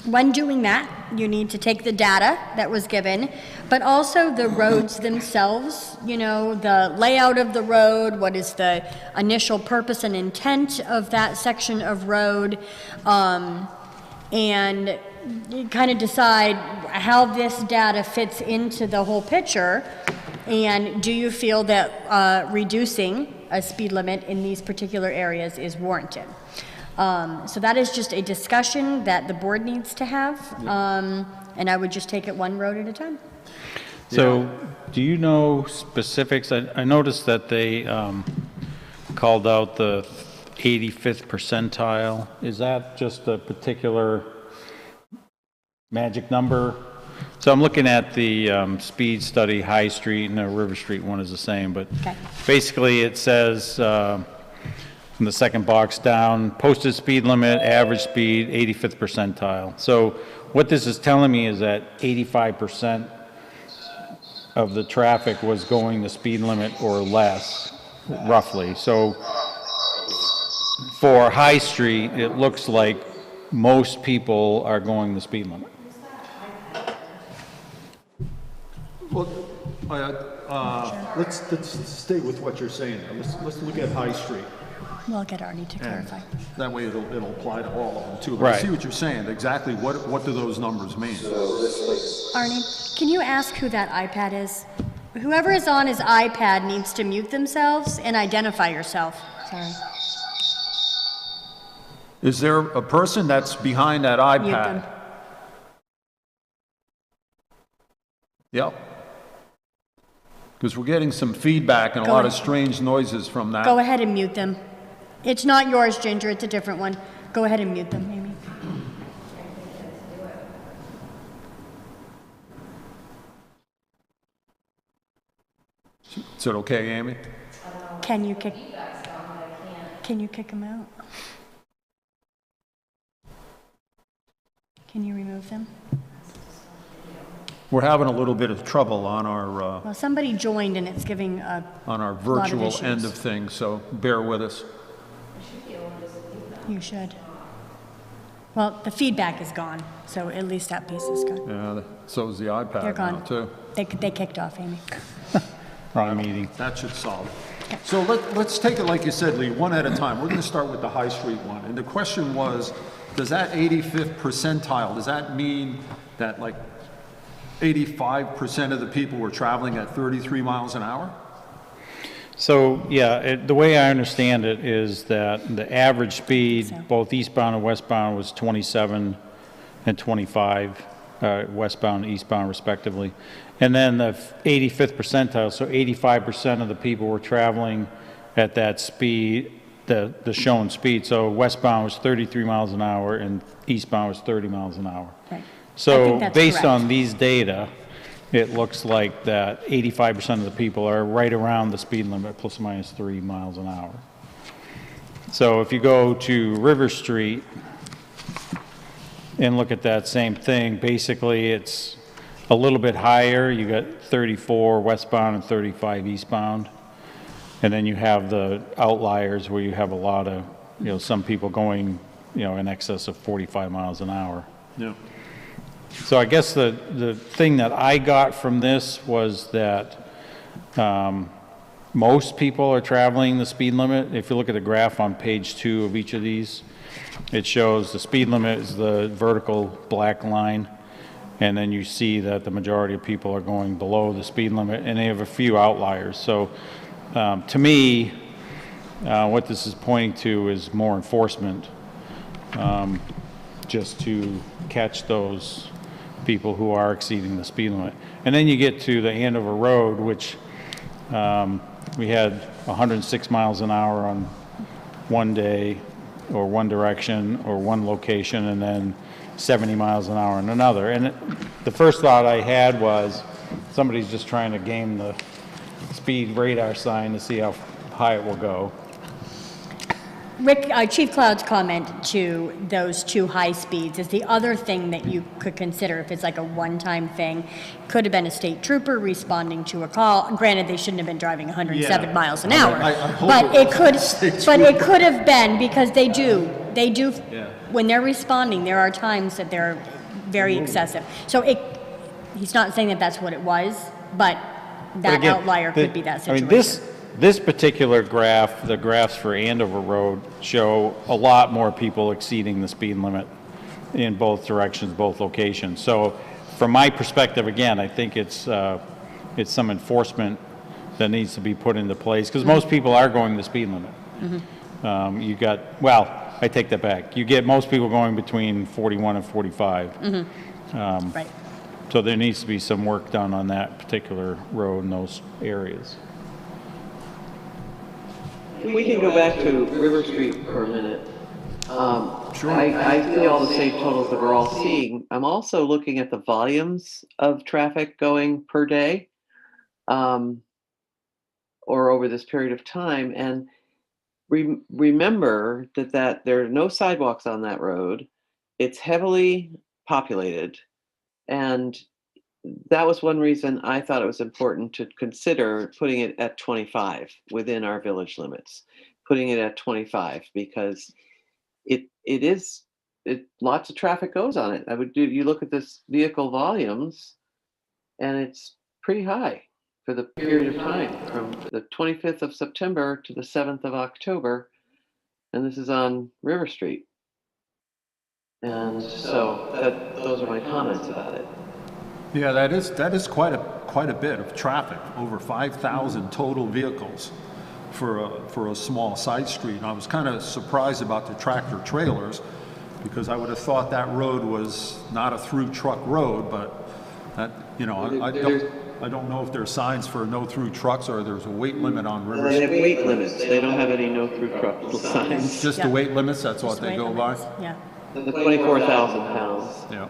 [SPEAKER 1] when doing that, you need to take the data that was given, but also the roads themselves, you know, the layout of the road, what is the initial purpose and intent of that section of road, and kind of decide how this data fits into the whole picture, and do you feel that reducing a speed limit in these particular areas is warranted. So that is just a discussion that the board needs to have, and I would just take it one road at a time.
[SPEAKER 3] So, do you know specifics? I noticed that they called out the 85th percentile. Is that just a particular magic number? So I'm looking at the speed study, High Street, and the River Street one is the same, but
[SPEAKER 1] Okay.
[SPEAKER 3] basically it says, in the second box down, posted speed limit, average speed, 85th percentile. So what this is telling me is that 85% of the traffic was going the speed limit or less, roughly. So for High Street, it looks like most people are going the speed limit.
[SPEAKER 2] Well, let's stay with what you're saying. Let's look at High Street.
[SPEAKER 1] We'll get Arnie to
[SPEAKER 2] And
[SPEAKER 1] clarify.
[SPEAKER 2] that way it'll apply to all of them too. But I
[SPEAKER 3] Right.
[SPEAKER 2] see what you're saying. Exactly what do those numbers mean?
[SPEAKER 1] Arnie, can you ask who that iPad is? Whoever is on his iPad needs to mute themselves and identify yourself. Sorry.
[SPEAKER 2] Is there a person that's behind that
[SPEAKER 1] Mute
[SPEAKER 2] iPad?
[SPEAKER 1] them.
[SPEAKER 2] Yep. Because we're getting some feedback and a
[SPEAKER 1] Go
[SPEAKER 2] lot of
[SPEAKER 1] ahead.
[SPEAKER 2] strange noises from that.
[SPEAKER 1] Go ahead and mute them. It's not yours, Ginger, it's a different one. Go ahead and mute them, Amy.
[SPEAKER 2] Is it okay, Amy?
[SPEAKER 1] Can you kick them out? Can you remove them?
[SPEAKER 2] We're having a little bit of trouble on our
[SPEAKER 1] Well, somebody joined and it's giving a,
[SPEAKER 2] virtual
[SPEAKER 1] issues.
[SPEAKER 2] end of things, so bear with us.
[SPEAKER 1] you should. Well, the feedback is gone, so at least that piece is gone.
[SPEAKER 2] Yeah, so is the
[SPEAKER 1] They're
[SPEAKER 2] iPad now
[SPEAKER 1] gone.
[SPEAKER 2] too.
[SPEAKER 1] They kicked off, Amy.
[SPEAKER 3] Wrong meeting.
[SPEAKER 2] That should solve it. So let's take it like you said, Lee, one at a time. We're going to start with the High Street one. And the question was, does that 85th percentile, does that mean that like 85% of the people were traveling at 33 miles an hour?
[SPEAKER 3] So, yeah, the way I understand it is that the average speed, both eastbound and westbound, was 27 and 25, westbound and eastbound respectively. And then the 85th percentile, so 85% of the people were traveling at that speed, the shown speed. So westbound was 33 miles an hour and eastbound was 30 miles an hour.
[SPEAKER 1] Right. I
[SPEAKER 3] So
[SPEAKER 1] think that's
[SPEAKER 3] based
[SPEAKER 1] correct.
[SPEAKER 3] on these data, it looks like that 85% of the people are right around the speed limit, plus or minus 3 miles an hour. So if you go to River Street and look at that same thing, basically it's a little bit higher. You got 34 westbound and 35 eastbound. And then you have the outliers where you have a lot of, some people going, in excess of 45 miles an hour.
[SPEAKER 2] Yeah.
[SPEAKER 3] So I guess the thing that I got from this was that most people are traveling the speed limit. If you look at the graph on page 2 of each of these, it shows the speed limit is the vertical black line, and then you see that the majority of people are going below the speed limit, and they have a few outliers. So to me, what this is pointing to is more enforcement, just to catch those people who are exceeding the speed limit. And then you get to the Andover Road, which we had 106 miles an hour on one day, or one direction, or one location, and then 70 miles an hour in another. And the first thought I had was somebody's just trying to game the speed radar sign to see how high it will go.
[SPEAKER 1] Rick, Chief Cloud's comment to those two high speeds is the other thing that you could consider if it's like a one-time thing. Could have been a state trooper responding to a call. Granted, they shouldn't have been driving 107
[SPEAKER 2] Yeah.
[SPEAKER 1] miles an hour.
[SPEAKER 2] I hope
[SPEAKER 1] But
[SPEAKER 2] it
[SPEAKER 1] it could,
[SPEAKER 2] wasn't a state
[SPEAKER 1] but it
[SPEAKER 2] trooper.
[SPEAKER 1] could have been, because they do,
[SPEAKER 2] Yeah.
[SPEAKER 1] when they're responding, there are times that they're very excessive. So he's not saying that that's what it was, but
[SPEAKER 3] But
[SPEAKER 1] that
[SPEAKER 3] again,
[SPEAKER 1] outlier could be that situation.
[SPEAKER 3] I mean, this particular graph, the graphs for Andover Road, show a lot more people exceeding the speed limit in both directions, both locations. So from my perspective, again, I think it's some enforcement that needs to be put into place, because most people are going the speed limit. I take that back. You get most people going between 41 and 45.
[SPEAKER 1] Right.
[SPEAKER 3] So there needs to be some work done on that particular road in those areas.
[SPEAKER 4] We can go back to River Street for a minute.
[SPEAKER 2] Sure.
[SPEAKER 4] I see all the same totals that we're all seeing. I'm also looking at the volumes of traffic going per day, or over this period of time. And remember that there are no sidewalks on that road. It's heavily populated. And that was one reason I thought it was important to consider putting it at 25 within our village limits, putting it at 25 because lots of traffic goes on it. You look at this vehicle volumes and it's pretty high for the period of time from the 25th of September to the 7th of October. And this is on River Street. And so those are my comments about it.
[SPEAKER 2] Yeah, that is quite a bit of traffic, over 5,000 total vehicles for a small side street. And I was kind of surprised about the tractor trailers because I would have thought that road was not a through truck road, but that, you know, I don't know if there's signs for no through trucks or there's a weight limit on River
[SPEAKER 4] They have
[SPEAKER 2] Street.
[SPEAKER 4] weight limits. They don't have any no through truck signs.
[SPEAKER 2] Just the
[SPEAKER 1] Yeah.
[SPEAKER 2] weight limits, that's what
[SPEAKER 1] Just
[SPEAKER 2] they
[SPEAKER 1] weight
[SPEAKER 2] go by?
[SPEAKER 1] limits. Yeah.
[SPEAKER 4] The 24,000 pounds.
[SPEAKER 2] Yeah.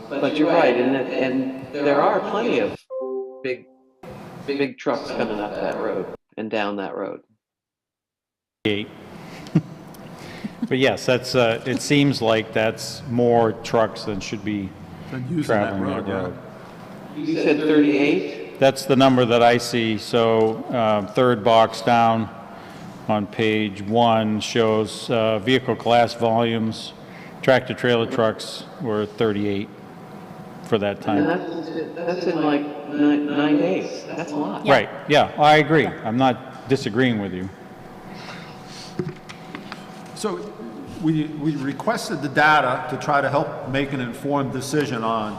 [SPEAKER 4] But you're right, and there are plenty of big trucks coming up that road and down that road.
[SPEAKER 3] But yes, that's, it seems like that's more trucks than should be
[SPEAKER 2] Been using that
[SPEAKER 3] traveling that
[SPEAKER 2] road, yeah.
[SPEAKER 3] road.
[SPEAKER 4] You said 38?
[SPEAKER 3] That's the number that I see. So third box down on page 1 shows vehicle class volumes. Tractor trailer trucks were 38 for that
[SPEAKER 4] And
[SPEAKER 3] time.
[SPEAKER 4] that's in like 9 days. That's a lot.
[SPEAKER 1] Yeah.
[SPEAKER 3] Right, yeah, I agree. I'm not disagreeing with you.
[SPEAKER 2] So we requested the data to try to help make an informed decision on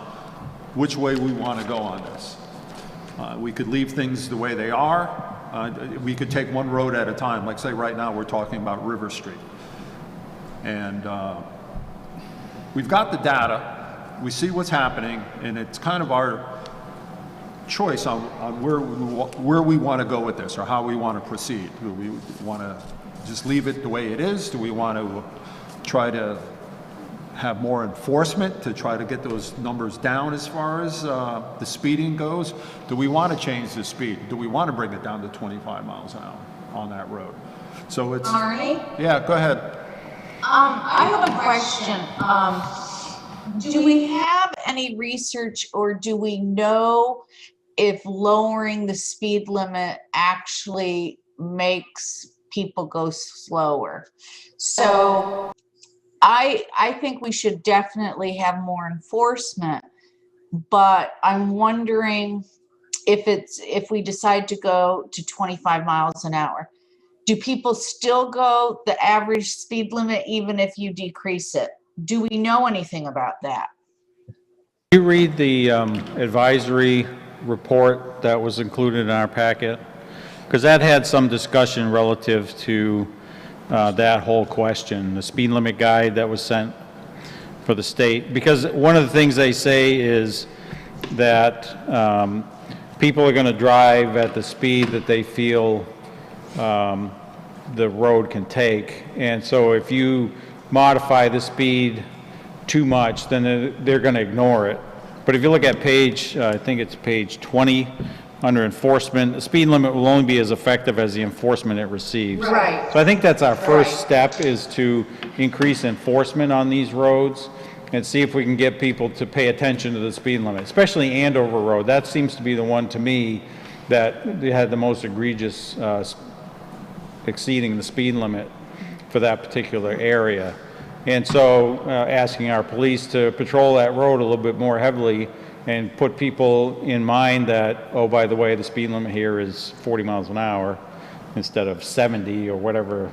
[SPEAKER 2] which way we want to go on this. We could leave things the way they are. We could take one road at a time. Like say right now we're talking about River Street. And we've got the data. We see what's happening, and it's kind of our choice on where we want to go with this or how we want to proceed. Do we want to just leave it the way it is? Do we want to try to have more enforcement to try to get those numbers down as far as the speeding goes? Do we want to change the speed? Do we want to bring it down to 25 miles an hour on that road? So it's...
[SPEAKER 5] Arnie?
[SPEAKER 2] Yeah, go ahead.
[SPEAKER 5] I have a question. Do we have any research or do we know if lowering the speed limit actually makes people go slower? So I think we should definitely have more enforcement, but I'm wondering if we decide to go to 25 miles an hour, do people still go the average speed limit even if you decrease it? Do we know anything about that?
[SPEAKER 3] Did you read the advisory report that was included in our packet? Because that had some discussion relative to that whole question, the speed limit guide that was sent for the state. Because one of the things they say is that people are going to drive at the speed that they feel the road can take. And so if you modify the speed too much, then they're going to ignore it. But if you look at page, I think it's page 20, under enforcement, the speed limit will only be as effective as the enforcement it receives.
[SPEAKER 5] Right.
[SPEAKER 3] So I think that's our first step, is to increase enforcement on these roads and see if we can get people to pay attention to the speed limit, especially Andover Road. That seems to be the one, to me, that had the most egregious exceeding the speed limit for that particular area. And so asking our police to patrol that road a little bit more heavily and put people in mind that, oh, by the way, the speed limit here is 40 miles an hour instead of 70 or whatever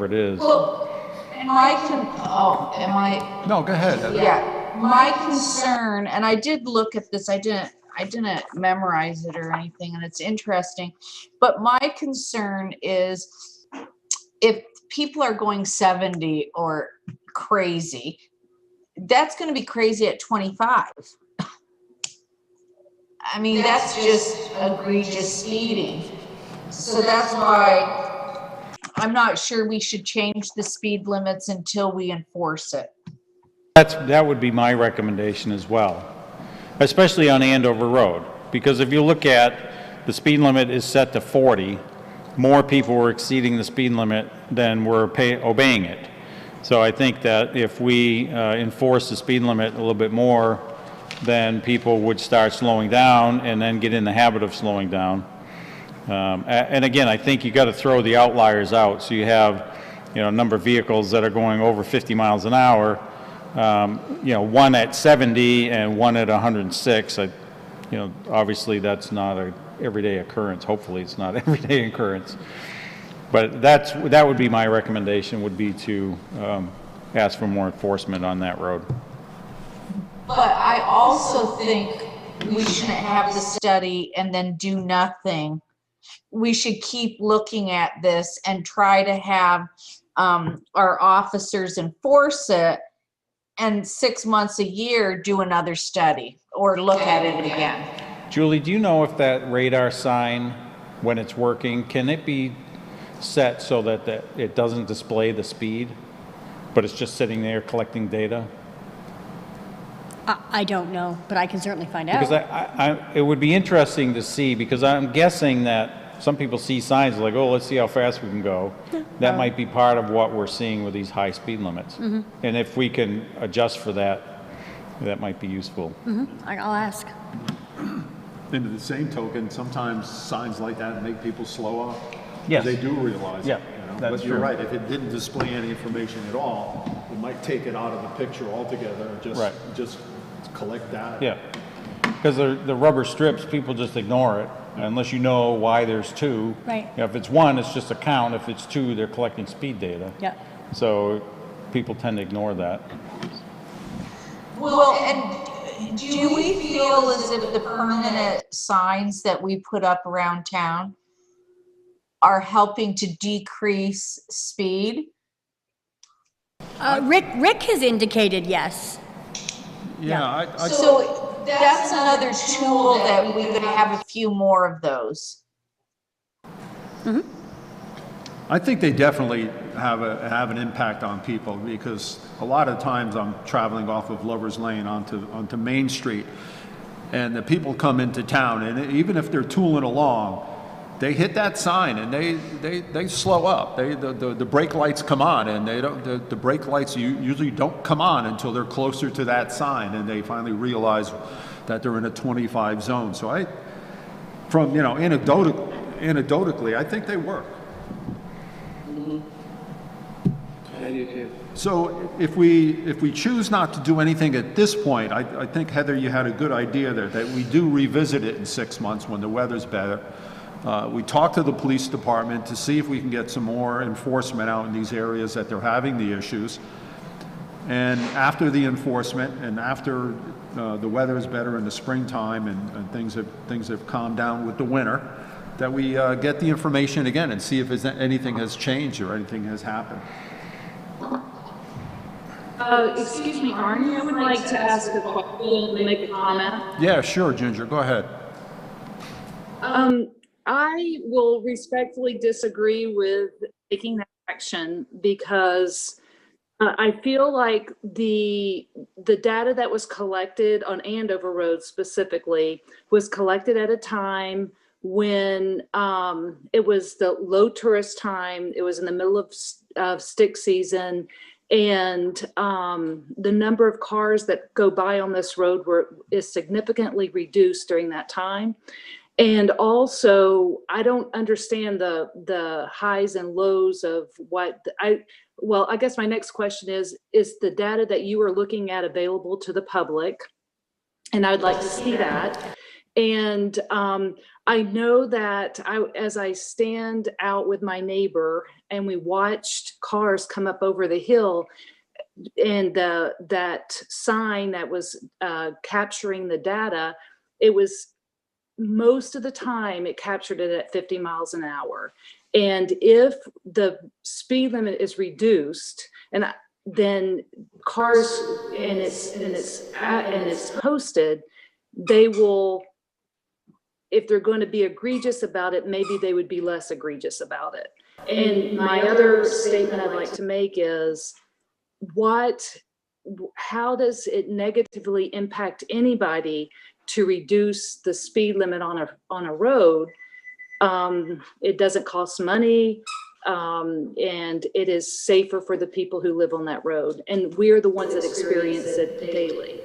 [SPEAKER 3] it is.
[SPEAKER 5] Well, am I?
[SPEAKER 2] No, go ahead.
[SPEAKER 5] Yeah, my concern, and I did look at this, I didn't memorize it or anything, and it's interesting, but my concern is if people are going 70 or crazy, that's going to be crazy at 25. I mean, that's just egregious speeding. So that's why I'm not sure we should change the speed limits until we enforce it.
[SPEAKER 3] That would be my recommendation as well, especially on Andover Road, because if you look at the speed limit is set to 40, more people were exceeding the speed limit than were obeying it. So I think that if we enforce the speed limit a little bit more, then people would start slowing down and then get in the habit of slowing down. And again, I think you got to throw the outliers out. So you have, a number of vehicles that are going over 50 miles an hour, one at 70 and one at 106. Obviously that's not a everyday occurrence. Hopefully it's not everyday occurrence. But that would be my recommendation, would be to ask for more enforcement on that road.
[SPEAKER 5] But I also think we shouldn't have the study and then do nothing. We should keep looking at this and try to have our officers enforce it, and 6 months, a year, do another study or look at it again.
[SPEAKER 3] Julie, do you know if that radar sign, when it's working, can it be set so that it doesn't display the speed, but it's just sitting there collecting data?
[SPEAKER 1] I don't know, but I can certainly find out.
[SPEAKER 3] Because it would be interesting to see, because I'm guessing that some people see signs like, oh, let's see how fast we can go. That might be part of what we're seeing with these high speed limits. And if we can adjust for that, that might be useful.
[SPEAKER 1] I'll ask.
[SPEAKER 2] And to the same token, sometimes signs like that make people slow up.
[SPEAKER 3] Yes.
[SPEAKER 2] They do realize
[SPEAKER 3] Yeah,
[SPEAKER 2] it,
[SPEAKER 3] that's
[SPEAKER 2] But you're
[SPEAKER 3] true.
[SPEAKER 2] right, if it didn't display any information at all, it might take it out of the picture altogether and
[SPEAKER 3] Right.
[SPEAKER 2] just collect data.
[SPEAKER 3] Yeah, because the rubber strips, people just ignore it unless you know why there's two.
[SPEAKER 1] Right.
[SPEAKER 3] If it's one, it's just a count. If it's two, they're collecting speed data.
[SPEAKER 1] Yeah.
[SPEAKER 3] So people tend to ignore that.
[SPEAKER 5] Well, and do we feel as if the permanent signs that we put up around town are helping to decrease speed?
[SPEAKER 1] Rick has indicated yes.
[SPEAKER 2] Yeah,
[SPEAKER 5] So that's another tool that we could have a few more of those.
[SPEAKER 2] I think they definitely have an impact on people, because a lot of times I'm traveling off of Lover's Lane onto Main Street, and the people come into town, and even if they're tooling along, they hit that sign and they slow up. The brake lights come on, and the brake lights usually don't come on until they're closer to that sign, and they finally realize that they're in a 25 zone. So anecdotally, I think they work.
[SPEAKER 4] I do too.
[SPEAKER 2] So if we choose not to do anything at this point, I think, Heather, you had a good idea there, that we do revisit it in 6 months when the weather's better. We talk to the police department to see if we can get some more enforcement out in these areas that they're having the issues. And after the enforcement, and after the weather is better in the springtime, and things have calmed down with the winter, that we get the information again and see if anything has changed or anything has happened.
[SPEAKER 8] Excuse me, Arnie, I would like to ask a question and make a comment.
[SPEAKER 2] Yeah, sure, Ginger, go ahead.
[SPEAKER 8] I will respectfully disagree with taking that action, because I feel like the data that was collected on Andover Road specifically was collected at a time when it was the low tourist time. It was in the middle of stick season, and the number of cars that go by on this road is significantly reduced during that time. And also, I don't understand the highs and lows of I guess my next question is the data that you are looking at available to the public? And I'd like to see that. And I know that as I stand out with my neighbor and we watched cars come up over the hill, and that sign that was capturing the data, it was, most of the time it captured it at 50 miles an hour. And if the speed limit is reduced, and then cars, and it's posted, they will, if they're going to be egregious about it, maybe they would be less egregious about it. And my other statement I'd like to make is, how does it negatively impact anybody to reduce the speed limit on a road? It doesn't cost money, and it is safer for the people who live on that road. And we're the ones that experience it daily.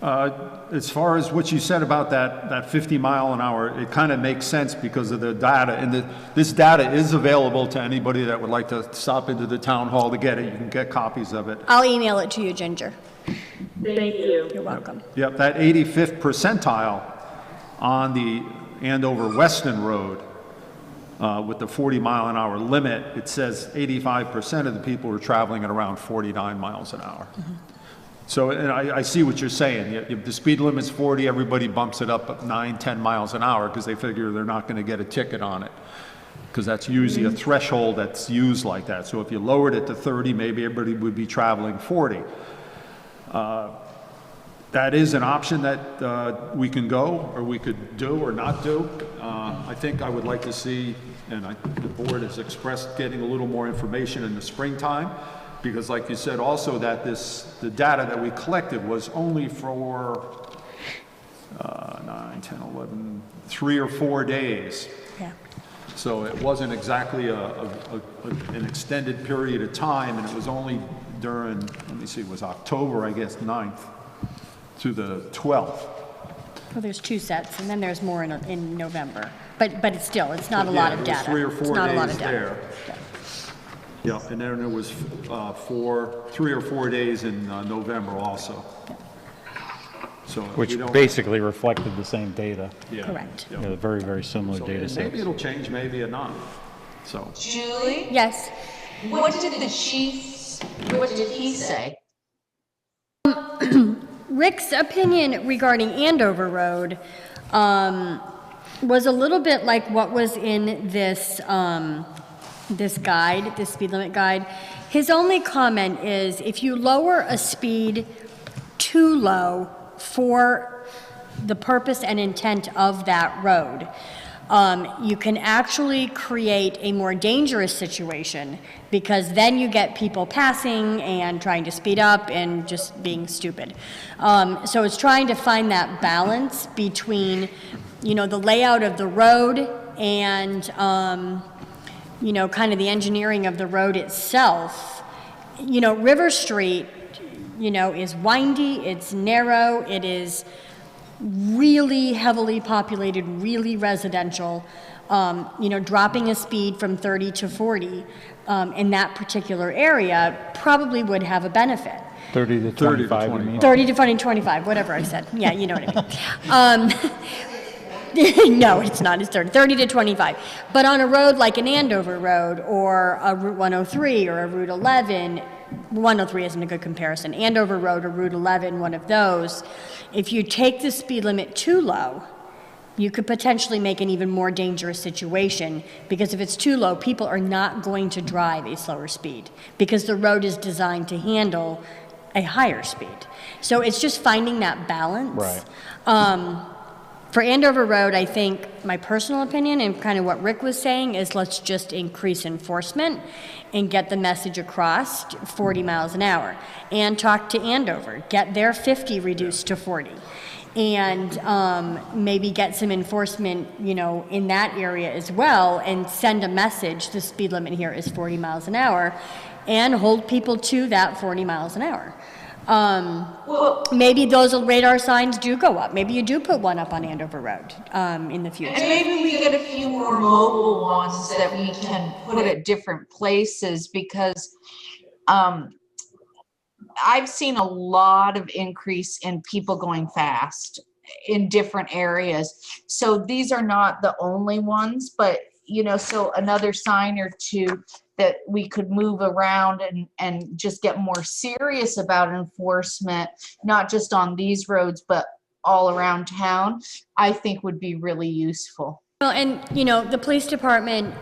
[SPEAKER 2] As far as what you said about that 50 mile an hour, it kind of makes sense because of the data. And this data is available to anybody that would like to stop into the town hall to get it. You can get copies of it.
[SPEAKER 1] I'll email it to you, Ginger.
[SPEAKER 8] Thank you.
[SPEAKER 1] You're welcome.
[SPEAKER 2] Yep, that 85th percentile on the Andover Weston Road with the 40 mile an hour limit, it says 85% of the people are traveling at around 49 miles an hour. So, and I see what you're saying. If the speed limit's 40, everybody bumps it up 9, 10 miles an hour because they figure they're not going to get a ticket on it. Because that's usually a threshold that's used like that. So if you lowered it to 30, maybe everybody would be traveling 40. That is an option that we can go, or we could do or not do. I think I would like to see, and the board has expressed getting a little more information in the springtime, because like you said also that the data that we collected was only for 9, 10, 11, 3 or 4 days.
[SPEAKER 1] Yeah.
[SPEAKER 2] So it wasn't exactly an extended period of time, and it was only during, let me see, it was October, I guess, 9th to the 12th.
[SPEAKER 1] Well, there's 2 sets, and then there's more in November. But it's still, it's not a lot of data.
[SPEAKER 2] There was 3 or 4
[SPEAKER 1] It's not a lot
[SPEAKER 2] days
[SPEAKER 1] of data.
[SPEAKER 2] there. Yeah, and then there was 3 or 4 days in November also. So
[SPEAKER 3] Which
[SPEAKER 2] we don't-
[SPEAKER 3] basically reflected the same data.
[SPEAKER 2] Yeah,
[SPEAKER 1] Correct.
[SPEAKER 2] yeah.
[SPEAKER 3] Very, very similar
[SPEAKER 2] So
[SPEAKER 3] data
[SPEAKER 2] maybe
[SPEAKER 3] sets.
[SPEAKER 2] it'll change, maybe it not. So,
[SPEAKER 5] Julie,
[SPEAKER 1] Yes.
[SPEAKER 5] what did the chief, what did he say?
[SPEAKER 1] Rick's opinion regarding Andover Road was a little bit like what was in this this guide, this speed limit guide. His only comment is if you lower a speed too low for the purpose and intent of that road, you can actually create a more dangerous situation because then you get people passing and trying to speed up and just being stupid. So it's trying to find that balance between, you know, the layout of the road and, you know, kind of the engineering of the road itself. You know, River Street, you know, is windy, it's narrow, it is really heavily populated, really residential. You know, dropping a speed from 30 to 40 in that particular area probably would have a benefit.
[SPEAKER 3] 30 to 25, you mean?
[SPEAKER 1] 30 to 40, 25, whatever I said. Yeah, you know what I mean. No, it's not. It's 30 to 25. But on a road like an Andover Road or a Route 103 or a Route 11, 103 isn't a good comparison. Andover Road or Route 11, one of those, if you take the speed limit too low, you could potentially make an even more dangerous situation because if it's too low, people are not going to drive a slower speed because the road is designed to handle a higher speed. So it's just finding that balance.
[SPEAKER 3] Right.
[SPEAKER 1] For Andover Road, I think my personal opinion and kind of what Rick was saying is let's just increase enforcement and get the message across 40 miles an hour and talk to Andover, get their 50 reduced to 40 and maybe get some enforcement, you know, in that area as well and send a message, the speed limit here is 40 miles an hour and hold people to that 40 miles an hour. Maybe those radar signs do go up. Maybe you do put one up on Andover Road in the future.
[SPEAKER 5] And maybe we get a few more mobile ones that we can put at different places because I've seen a lot of increase in people going fast in different areas. So these are not the only ones, but you know, so another sign or two that we could move around and just get more serious about enforcement, not just on these roads, but all around town, I think would be really useful.
[SPEAKER 1] Well, and, you know, the police department,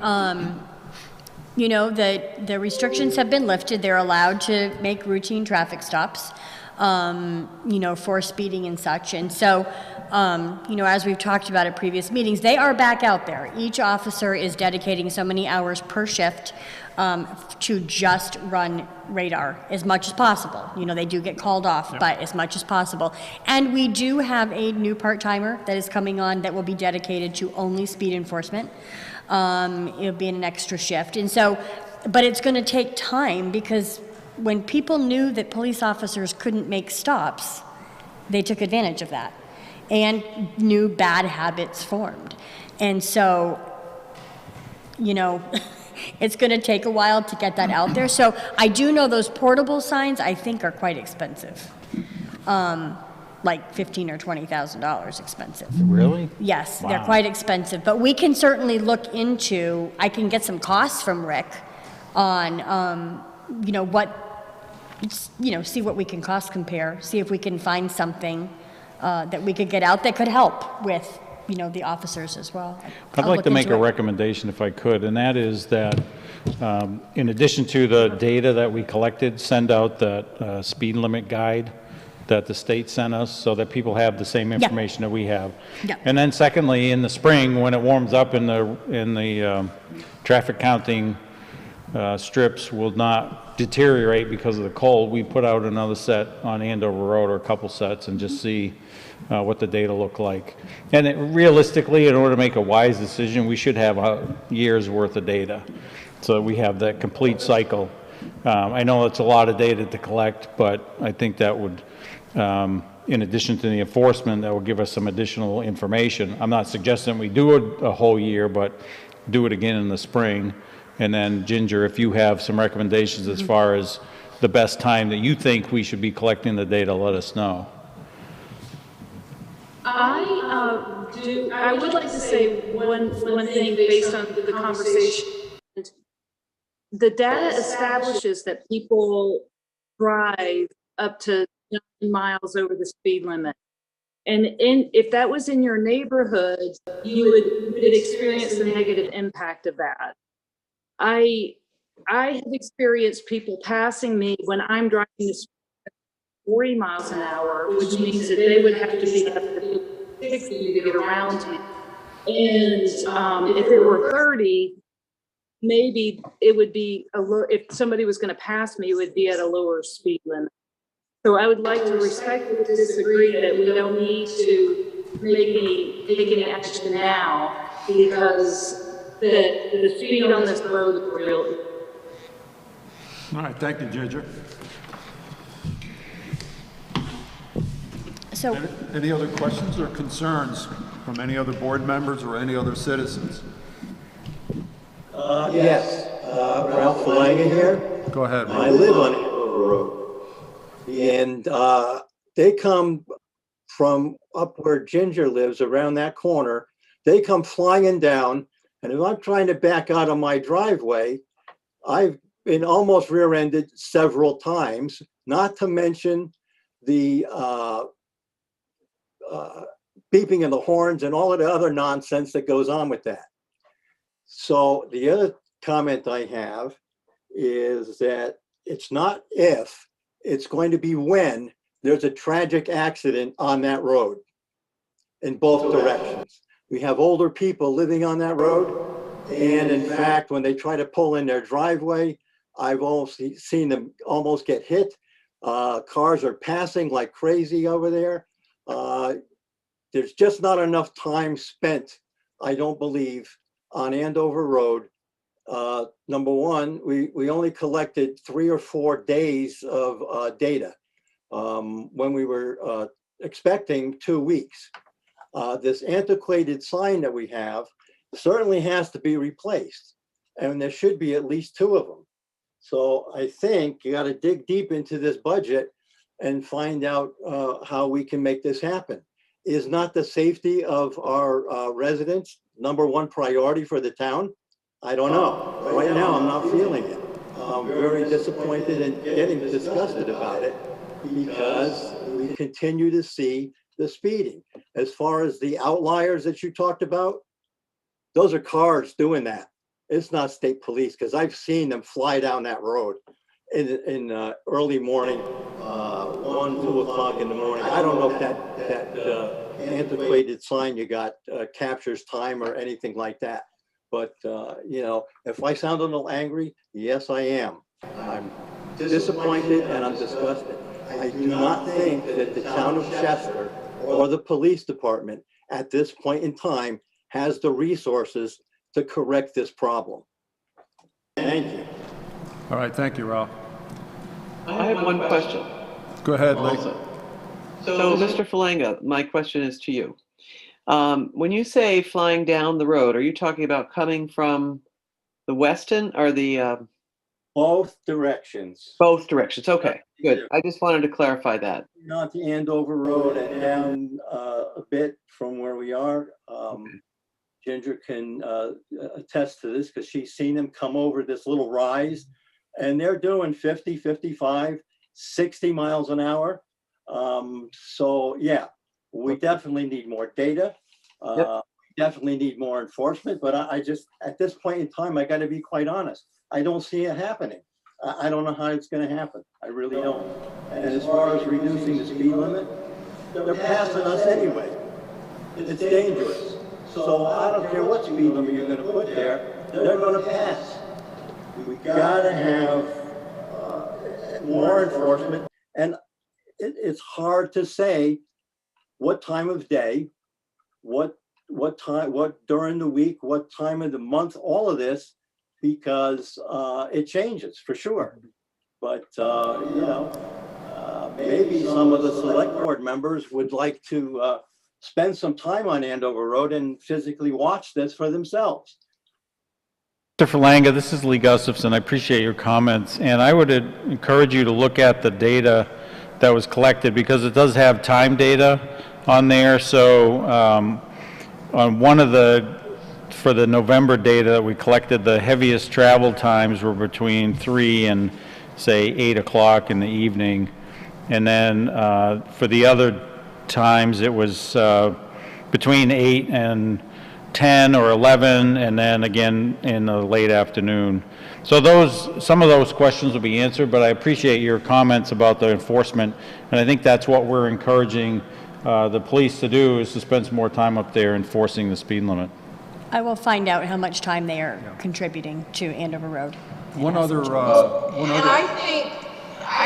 [SPEAKER 1] you know, the restrictions have been lifted. They're allowed to make routine traffic stops, you know, for speeding and such. And so, you know, as we've talked about at previous meetings, they are back out there. Each officer is dedicating so many hours per shift to just run radar as much as possible. You know, they do get called off, but as much as possible. And we do have a new part-timer that is coming on that will be dedicated to only speed enforcement. It'll be in an extra shift. And so, but it's going to take time because when people knew that police officers couldn't make stops, they took advantage of that, and new bad habits formed. And so, you know, it's going to take a while to get that out there. So I do know those portable signs, I think, are quite expensive. Like $15,000 or $20,000 expensive.
[SPEAKER 3] Really?
[SPEAKER 1] Yes, they're
[SPEAKER 3] Wow.
[SPEAKER 1] quite expensive, but we can certainly look into, I can get some costs from Rick on, you know, see what we can cost compare, see if we can find something that we could get out that could help with, you know, the officers as well.
[SPEAKER 3] I'd
[SPEAKER 1] I'll
[SPEAKER 3] like
[SPEAKER 1] look
[SPEAKER 3] to make
[SPEAKER 1] into
[SPEAKER 3] a
[SPEAKER 1] it.
[SPEAKER 3] recommendation if I could, and that is that in addition to the data that we collected, send out the speed limit guide that the state sent us so that people have the same information that we have.
[SPEAKER 1] Yeah.
[SPEAKER 3] And then secondly, in the spring, when it warms up in the traffic counting strips will not deteriorate because of the cold, we put out another set on Andover Road, or a couple sets, and just see what the data look like. And realistically, in order to make a wise decision, we should have a year's worth of data, so we have that complete cycle. I know it's a lot of data to collect, but I think that would, in addition to the enforcement, that will give us some additional information. I'm not suggesting we do it a whole year, but do it again in the spring. And then Ginger, if you have some recommendations as far as the best time that you think we should be collecting the data, let us know.
[SPEAKER 8] I would like to say one thing based on the conversation. The data establishes that people drive up to 9 miles over the speed limit. And if that was in your neighborhood, you would experience the negative impact of that. I have experienced people passing me when I'm driving the speed 40 miles an hour, which means that they would have to be up to 60 to get around me. And if it were 30, maybe it would be if somebody was going to pass me, it would be at a lower speed limit. So I would like to respectfully disagree that we don't need to take any action now, because the speed on this road is real.
[SPEAKER 2] All right, thank you, Ginger.
[SPEAKER 1] So,
[SPEAKER 2] Any other questions or concerns from any other board members or any other citizens?
[SPEAKER 9] Yes, Ralph Falanga here.
[SPEAKER 2] Go ahead,
[SPEAKER 9] I
[SPEAKER 2] Ron.
[SPEAKER 9] live on Andover Road. And they come from up where Ginger lives, around that corner. They come flying down, and if I'm trying to back out of my driveway, I've been almost rear-ended several times, not to mention the beeping of the horns and all of the other nonsense that goes on with that. So the other comment I have is that it's not if, it's going to be when there's a tragic accident on that road in both directions. We have older people living on that road, and in fact, when they try to pull in their driveway, I've also seen them almost get hit. Cars are passing like crazy over there. There's just not enough time spent, I don't believe, on Andover Road. Number one, we only collected 3 or 4 days of data when we were expecting 2 weeks. This antiquated sign that we have certainly has to be replaced, and there should be at least 2 of them. So I think you got to dig deep into this budget and find out how we can make this happen. Is not the safety of our residents #1 priority for the town? I don't know. Right now, I'm not feeling it. I'm very disappointed and getting disgusted about it because we continue to see the speeding. As far as the outliers that you talked about, those are cars doing that. It's not state police, because I've seen them fly down that road in early morning, 1, 2 o'clock in the morning. I don't know if that antiquated sign you got captures time or anything like that. But, you know, if I sound a little angry, yes, I am. I'm disappointed and I'm disgusted. I do not think that the town of Chester or the police department at this point in time has the resources to correct this problem. Thank you.
[SPEAKER 2] All right, thank you, Ralph.
[SPEAKER 4] I have one question
[SPEAKER 2] Go ahead, Lee.
[SPEAKER 4] also. So, Mr. Falanga, my question is to you. When you say flying down the road, are you talking about coming from the Weston or the
[SPEAKER 9] Both directions.
[SPEAKER 4] both directions? Okay, good. I just wanted to clarify that.
[SPEAKER 9] Not the Andover Road and down a bit from where we are. Ginger can attest to this because she's seen them come over this little rise and they're doing 50, 55, 60 miles an hour. So yeah, we definitely need more data.
[SPEAKER 4] Yep.
[SPEAKER 9] We definitely need more enforcement, but I just, at this point in time, I got to be quite honest. I don't see it happening. I don't know how it's going to happen. I really don't. And as far as reducing the speed limit, they're passing us anyway. It's dangerous. So I don't care what speed limit you're going to put there, they're going to pass. We got to have more enforcement. And it's hard to say what time of day, what time, what during the week, what time of the month, all of this, because it changes for sure. But, you know, maybe some of the select board members would like to spend some time on Andover Road and physically watch this for themselves.
[SPEAKER 3] Mr. Falanga, this is Lee Gustafson. I appreciate your comments, and I would encourage you to look at the data that was collected because it does have time data on there. So on one of for the November data that we collected, the heaviest travel times were between 3 and say 8 o'clock in the evening. And then for the other times, it was between 8 and 10 or 11, and then again in the late afternoon. So some of those questions will be answered, but I appreciate your comments about the enforcement, and I think that's what we're encouraging the police to do, is to spend some more time up there enforcing the speed limit.
[SPEAKER 1] I will find out how much time they are contributing to Andover Road.
[SPEAKER 2] One other,
[SPEAKER 5] And I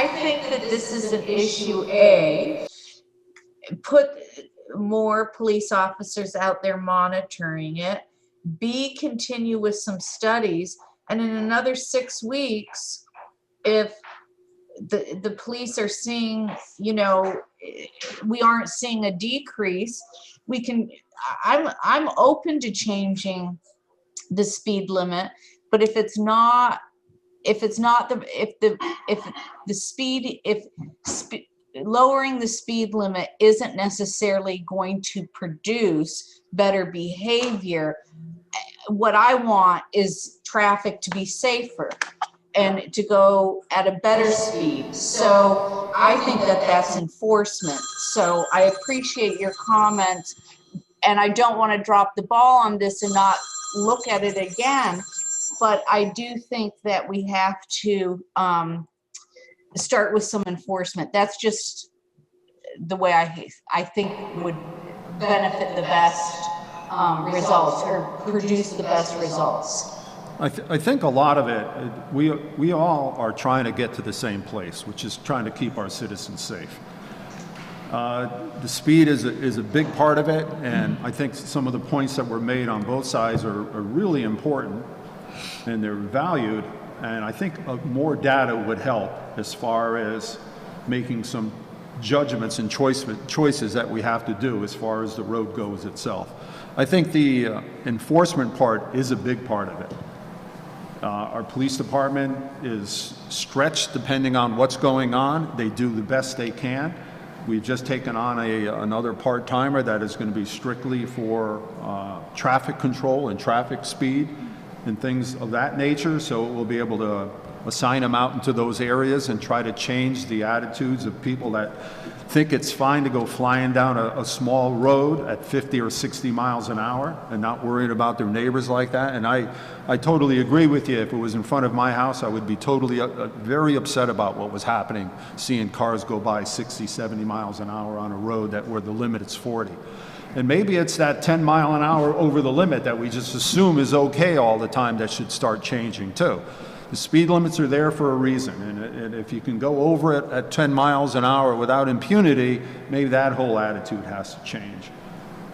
[SPEAKER 5] think that this is an issue, A, put more police officers out there monitoring it, B, continue with some studies, and in another 6 weeks, if the police are seeing, you know, we aren't seeing a decrease, we can, I'm open to changing the speed limit, but if lowering the speed limit isn't necessarily going to produce better behavior, what I want is traffic to be safer and to go at a better speed. So I think that that's enforcement. So I appreciate your comments, and I don't want to drop the ball on this and not look at it again, but I do think that we have to start with some enforcement. That's just the way I think would benefit the best results, or produce the best results.
[SPEAKER 2] I think a lot of it, we all are trying to get to the same place, which is trying to keep our citizens safe. The speed is a big part of it, and I think some of the points that were made on both sides are really important, and they're valued, and I think more data would help as far as making some judgments and choices that we have to do as far as the road goes itself. I think the enforcement part is a big part of it. Our police department is stretched depending on what's going on. They do the best they can. We've just taken on another part-timer that is going to be strictly for traffic control and traffic speed and things of that nature, so we'll be able to assign them out into those areas and try to change the attitudes of people that think it's fine to go flying down a small road at 50 or 60 miles an hour and not worrying about their neighbors like that. And I totally agree with you. If it was in front of my house, I would be totally very upset about what was happening, seeing cars go by 60, 70 miles an hour on a road where the limit is 40. And maybe it's that 10 mile an hour over the limit that we just assume is okay all the time that should start changing too. The speed limits are there for a reason, and if you can go over it at 10 miles an hour without impunity, maybe that whole attitude has to change.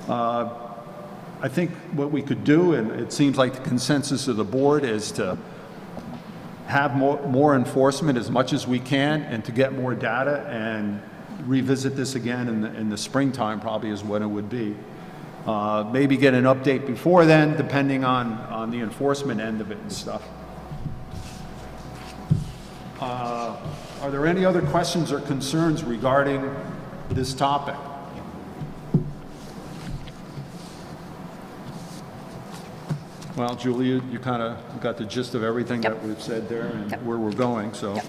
[SPEAKER 2] I think what we could do, and it seems like the consensus of the board, is to have more enforcement as much as we can and to get more data and revisit this again in the springtime probably is when it would be. Maybe get an update before then, depending on the enforcement end of it and stuff. Are there any other questions or concerns regarding this topic? Well, Julia, you kind of got the gist of everything that we've said there and where we're going, so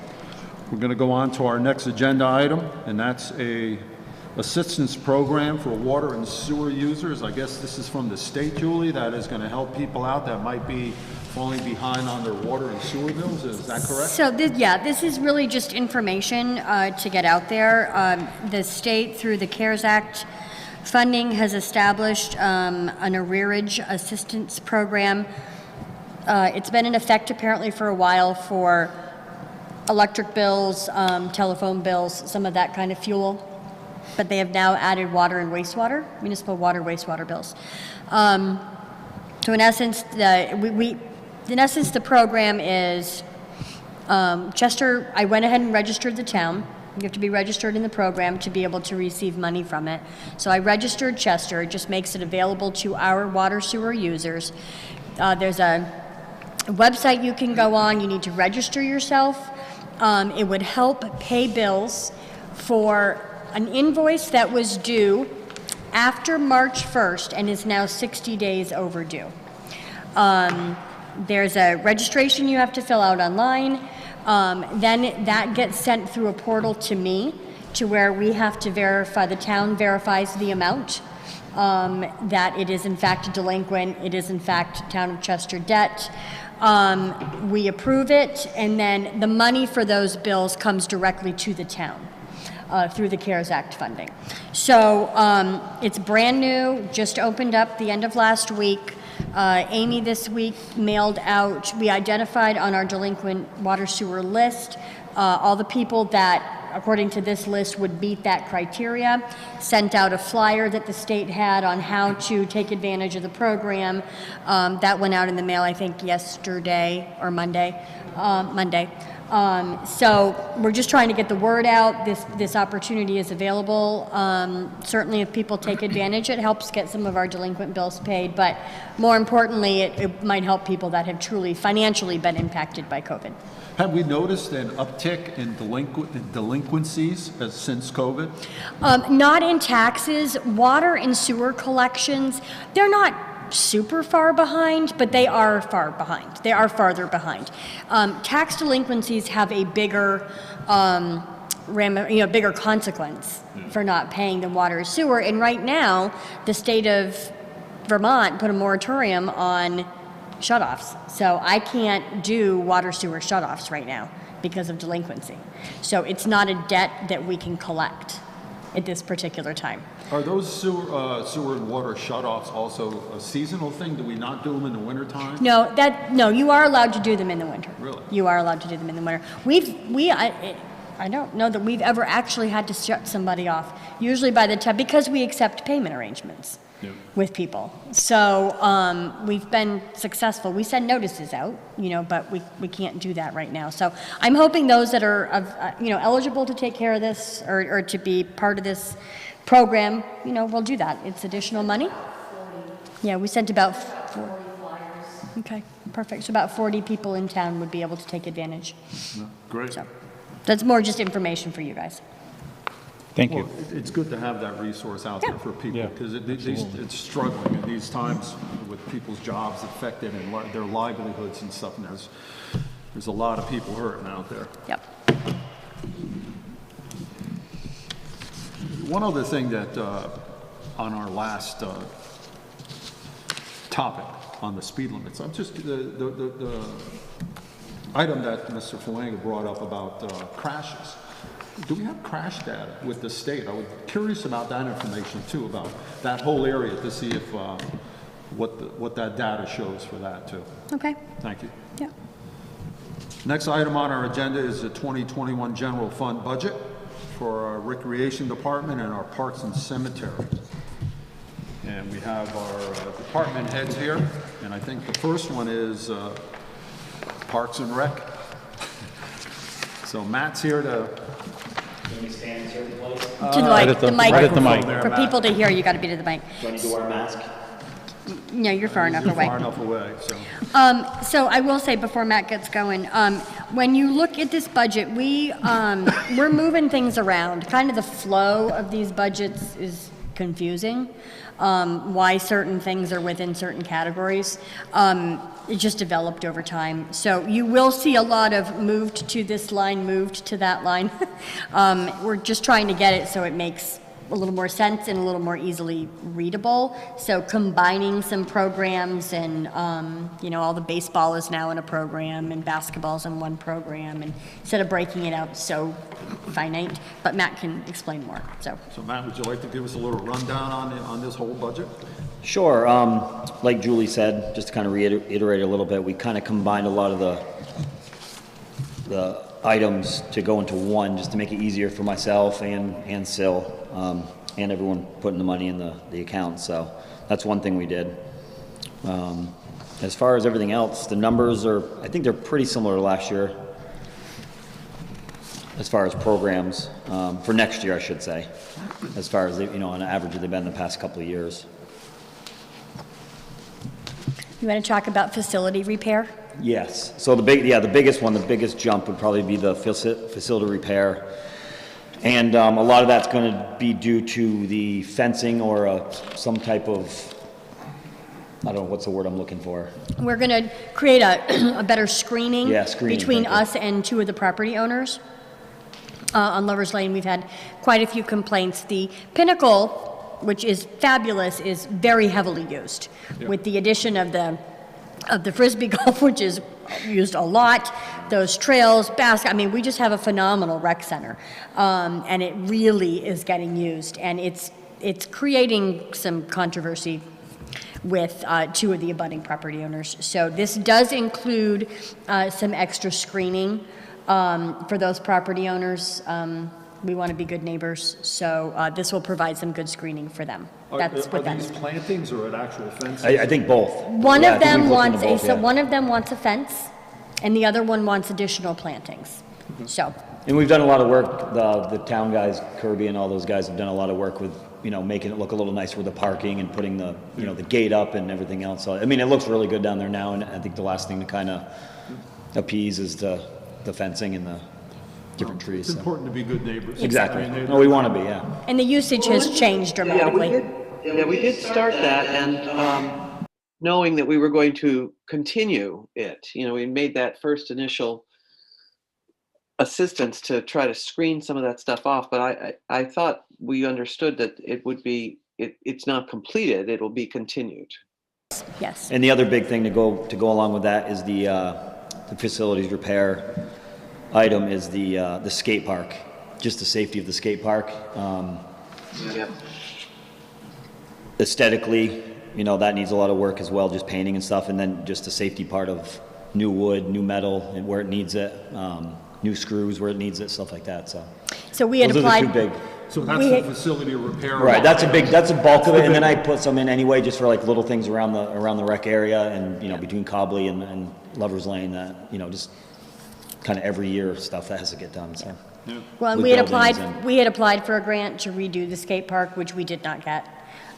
[SPEAKER 2] we're going to go on to our next agenda item, and that's a assistance program for water and sewer users. I guess this is from the state, Julie, that is going to help people out that might be falling behind on their water and sewer bills. Is that correct?
[SPEAKER 1] So, this is really just information to get out there. The state, through the CARES Act funding, has established an arrearage assistance program. It's been in effect apparently for a while for electric bills, telephone bills, some of that kind of fuel. But they have now added water and wastewater, municipal water, wastewater bills. So in essence, the program is Chester. I went ahead and registered the town. You have to be registered in the program to be able to receive money from it. So I registered Chester. It just makes it available to our water sewer users. There's a website you can go on. You need to register yourself. It would help pay bills for an invoice that was due after March 1st and is now 60 days overdue. There's a registration you have to fill out online. Then that gets sent through a portal to me, to where we have to verify, the town verifies the amount, that it is in fact delinquent, it is in fact Town of Chester debt. We approve it, and then the money for those bills comes directly to the town through the CARES Act funding. So it's brand new, just opened up the end of last week. Amy this week mailed out, we identified on our delinquent water sewer list all the people that, according to this list, would meet that criteria, sent out a flyer that the state had on how to take advantage of the program. That went out in the mail, I think, yesterday or Monday. So we're just trying to get the word out. This opportunity is available. Certainly if people take advantage, it helps get some of our delinquent bills paid, but more importantly, it might help people that have truly financially been impacted by COVID.
[SPEAKER 2] Have we noticed an uptick in delinquencies since COVID?
[SPEAKER 1] Not in taxes. Water and sewer collections, they're not super far behind, but they are far behind. They are farther behind. Tax delinquencies have a bigger, bigger consequence for not paying the water or sewer. And right now, the state of Vermont put a moratorium on shutoffs. So I can't do water sewer shutoffs right now because of delinquency. So it's not a debt that we can collect at this particular time.
[SPEAKER 2] Are those sewer and water shutoffs also a seasonal thing? Do we not do them in the wintertime?
[SPEAKER 1] No, you are allowed to do them in the winter.
[SPEAKER 2] Really?
[SPEAKER 1] You are allowed to do them in the winter. I don't know that we've ever actually had to shut somebody off. Usually by the time, because we accept payment arrangements with people. So we've been successful. We send notices out, but we can't do that right now. So I'm hoping those that are eligible to take care of this or to be part of this program, will do that. It's additional money. Yeah, we sent about 40 flyers. Okay, perfect. So about 40 people in town would be able to take advantage.
[SPEAKER 2] Great.
[SPEAKER 1] So that's more just information for you guys.
[SPEAKER 3] Thank you.
[SPEAKER 2] Well, it's good to have that resource out there for people, because it's struggling in these times with people's jobs affected and their livelihoods and stuff, and there's a lot of people hurting out there.
[SPEAKER 1] Yep.
[SPEAKER 2] One other thing that, on our last topic on the speed limits, I'm just, the item that Mr. Falanga brought up about crashes. Do we have crash data with the state? I was curious about that information too, about that whole area, to see if what that data shows for that too.
[SPEAKER 1] Okay.
[SPEAKER 2] Thank you.
[SPEAKER 1] Yeah.
[SPEAKER 2] Next item on our agenda is the 2021 general fund budget for our recreation department and our parks and cemetery. And we have our department heads here, and I think the first one is Parks and Rec. So Matt's here to
[SPEAKER 10] Can we stand in a certain place?
[SPEAKER 1] To
[SPEAKER 3] Right at the mic.
[SPEAKER 1] For people to hear, you got to be to the mic.
[SPEAKER 10] Do I need to wear a mask?
[SPEAKER 1] No, you're far enough
[SPEAKER 2] You're
[SPEAKER 1] away.
[SPEAKER 2] far enough away, so.
[SPEAKER 1] So I will say before Matt gets going, when you look at this budget, we're moving things around. Kind of the flow of these budgets is confusing. Why certain things are within certain categories. It just developed over time. So you will see a lot of moved to this line, moved to that line. We're just trying to get it so it makes a little more sense and a little more easily readable. So combining some programs and, all the baseball is now in a program and basketball's in one program, and instead of breaking it out so finite, but Matt can explain more, so.
[SPEAKER 2] So Matt, would you like to give us a little rundown on this whole budget?
[SPEAKER 10] Sure. Like Julie said, just to kind of reiterate a little bit, we kind of combined a lot of the items to go into one, just to make it easier for myself and Sil, and everyone putting the money in the account. So that's one thing we did. As far as everything else, the numbers I think they're pretty similar to last year, as far as programs, for next year, I should say, as far as, on average, they've been the past couple of years.
[SPEAKER 1] You want to talk about facility repair?
[SPEAKER 10] Yes. So the biggest jump would probably be the facility repair. And a lot of that's going to be due to the fencing or some type of, I don't know, what's the word I'm looking for?
[SPEAKER 1] We're going to create a better screening, between
[SPEAKER 10] thank you.
[SPEAKER 1] us and two of the property owners. On Lovers Lane, we've had quite a few complaints. The Pinnacle, which is fabulous, is very heavily used. With the addition of the Frisbee golf, which is used a lot, those trails, we just have a phenomenal rec center. And it really is getting used. And it's creating some controversy with two of the abutting property owners. So this does include some extra screening for those property owners. We want to be good neighbors, so this will provide some good screening for them. That's what
[SPEAKER 2] Are
[SPEAKER 1] that's.
[SPEAKER 2] these plantings or an actual fence?
[SPEAKER 10] I think both.
[SPEAKER 1] One
[SPEAKER 10] Yeah,
[SPEAKER 1] of
[SPEAKER 10] I think
[SPEAKER 1] them
[SPEAKER 10] we've looked
[SPEAKER 1] wants
[SPEAKER 10] into both, yeah.
[SPEAKER 1] one of them wants a fence, and the other one wants additional plantings. So.
[SPEAKER 10] And we've done a lot of work, the town guys, Kirby and all those guys have done a lot of work with, making it look a little nicer with the parking and putting the, the gate up and everything else. So, it looks really good down there now, and I think the last thing to kind of appease is the fencing and the different trees.
[SPEAKER 2] It's
[SPEAKER 10] so.
[SPEAKER 2] important to be good neighbors.
[SPEAKER 10] Exactly.
[SPEAKER 2] I mean,
[SPEAKER 10] No, we want to be, yeah.
[SPEAKER 1] And the usage has changed dramatically.
[SPEAKER 4] We did start that, and knowing that we were going to continue it, we made that first initial assistance to try to screen some of that stuff off, but I thought we understood that it would be, it's not completed, it'll be continued.
[SPEAKER 1] Yes.
[SPEAKER 10] And the other big thing to go along with that is the facilities repair item is the skate park, just the safety of the skate park.
[SPEAKER 4] Yep.
[SPEAKER 10] Aesthetically, that needs a lot of work as well, just painting and stuff, and then just the safety part of new wood, new metal, and where it needs it, new screws where it needs it, stuff like that. So
[SPEAKER 1] we had
[SPEAKER 10] those
[SPEAKER 1] applied.
[SPEAKER 10] are the two big.
[SPEAKER 2] So that's the facility repair.
[SPEAKER 10] Right, that's a bulk of it, and then I put some in anyway, just for like little things around the rec area, and between Cobley and Lovers Lane, that just kind of every year stuff that has to get done. So.
[SPEAKER 2] Yeah.
[SPEAKER 1] Well,
[SPEAKER 10] With
[SPEAKER 1] we had
[SPEAKER 10] buildings
[SPEAKER 1] applied. We had applied for a grant to redo the skate park, which we did not get.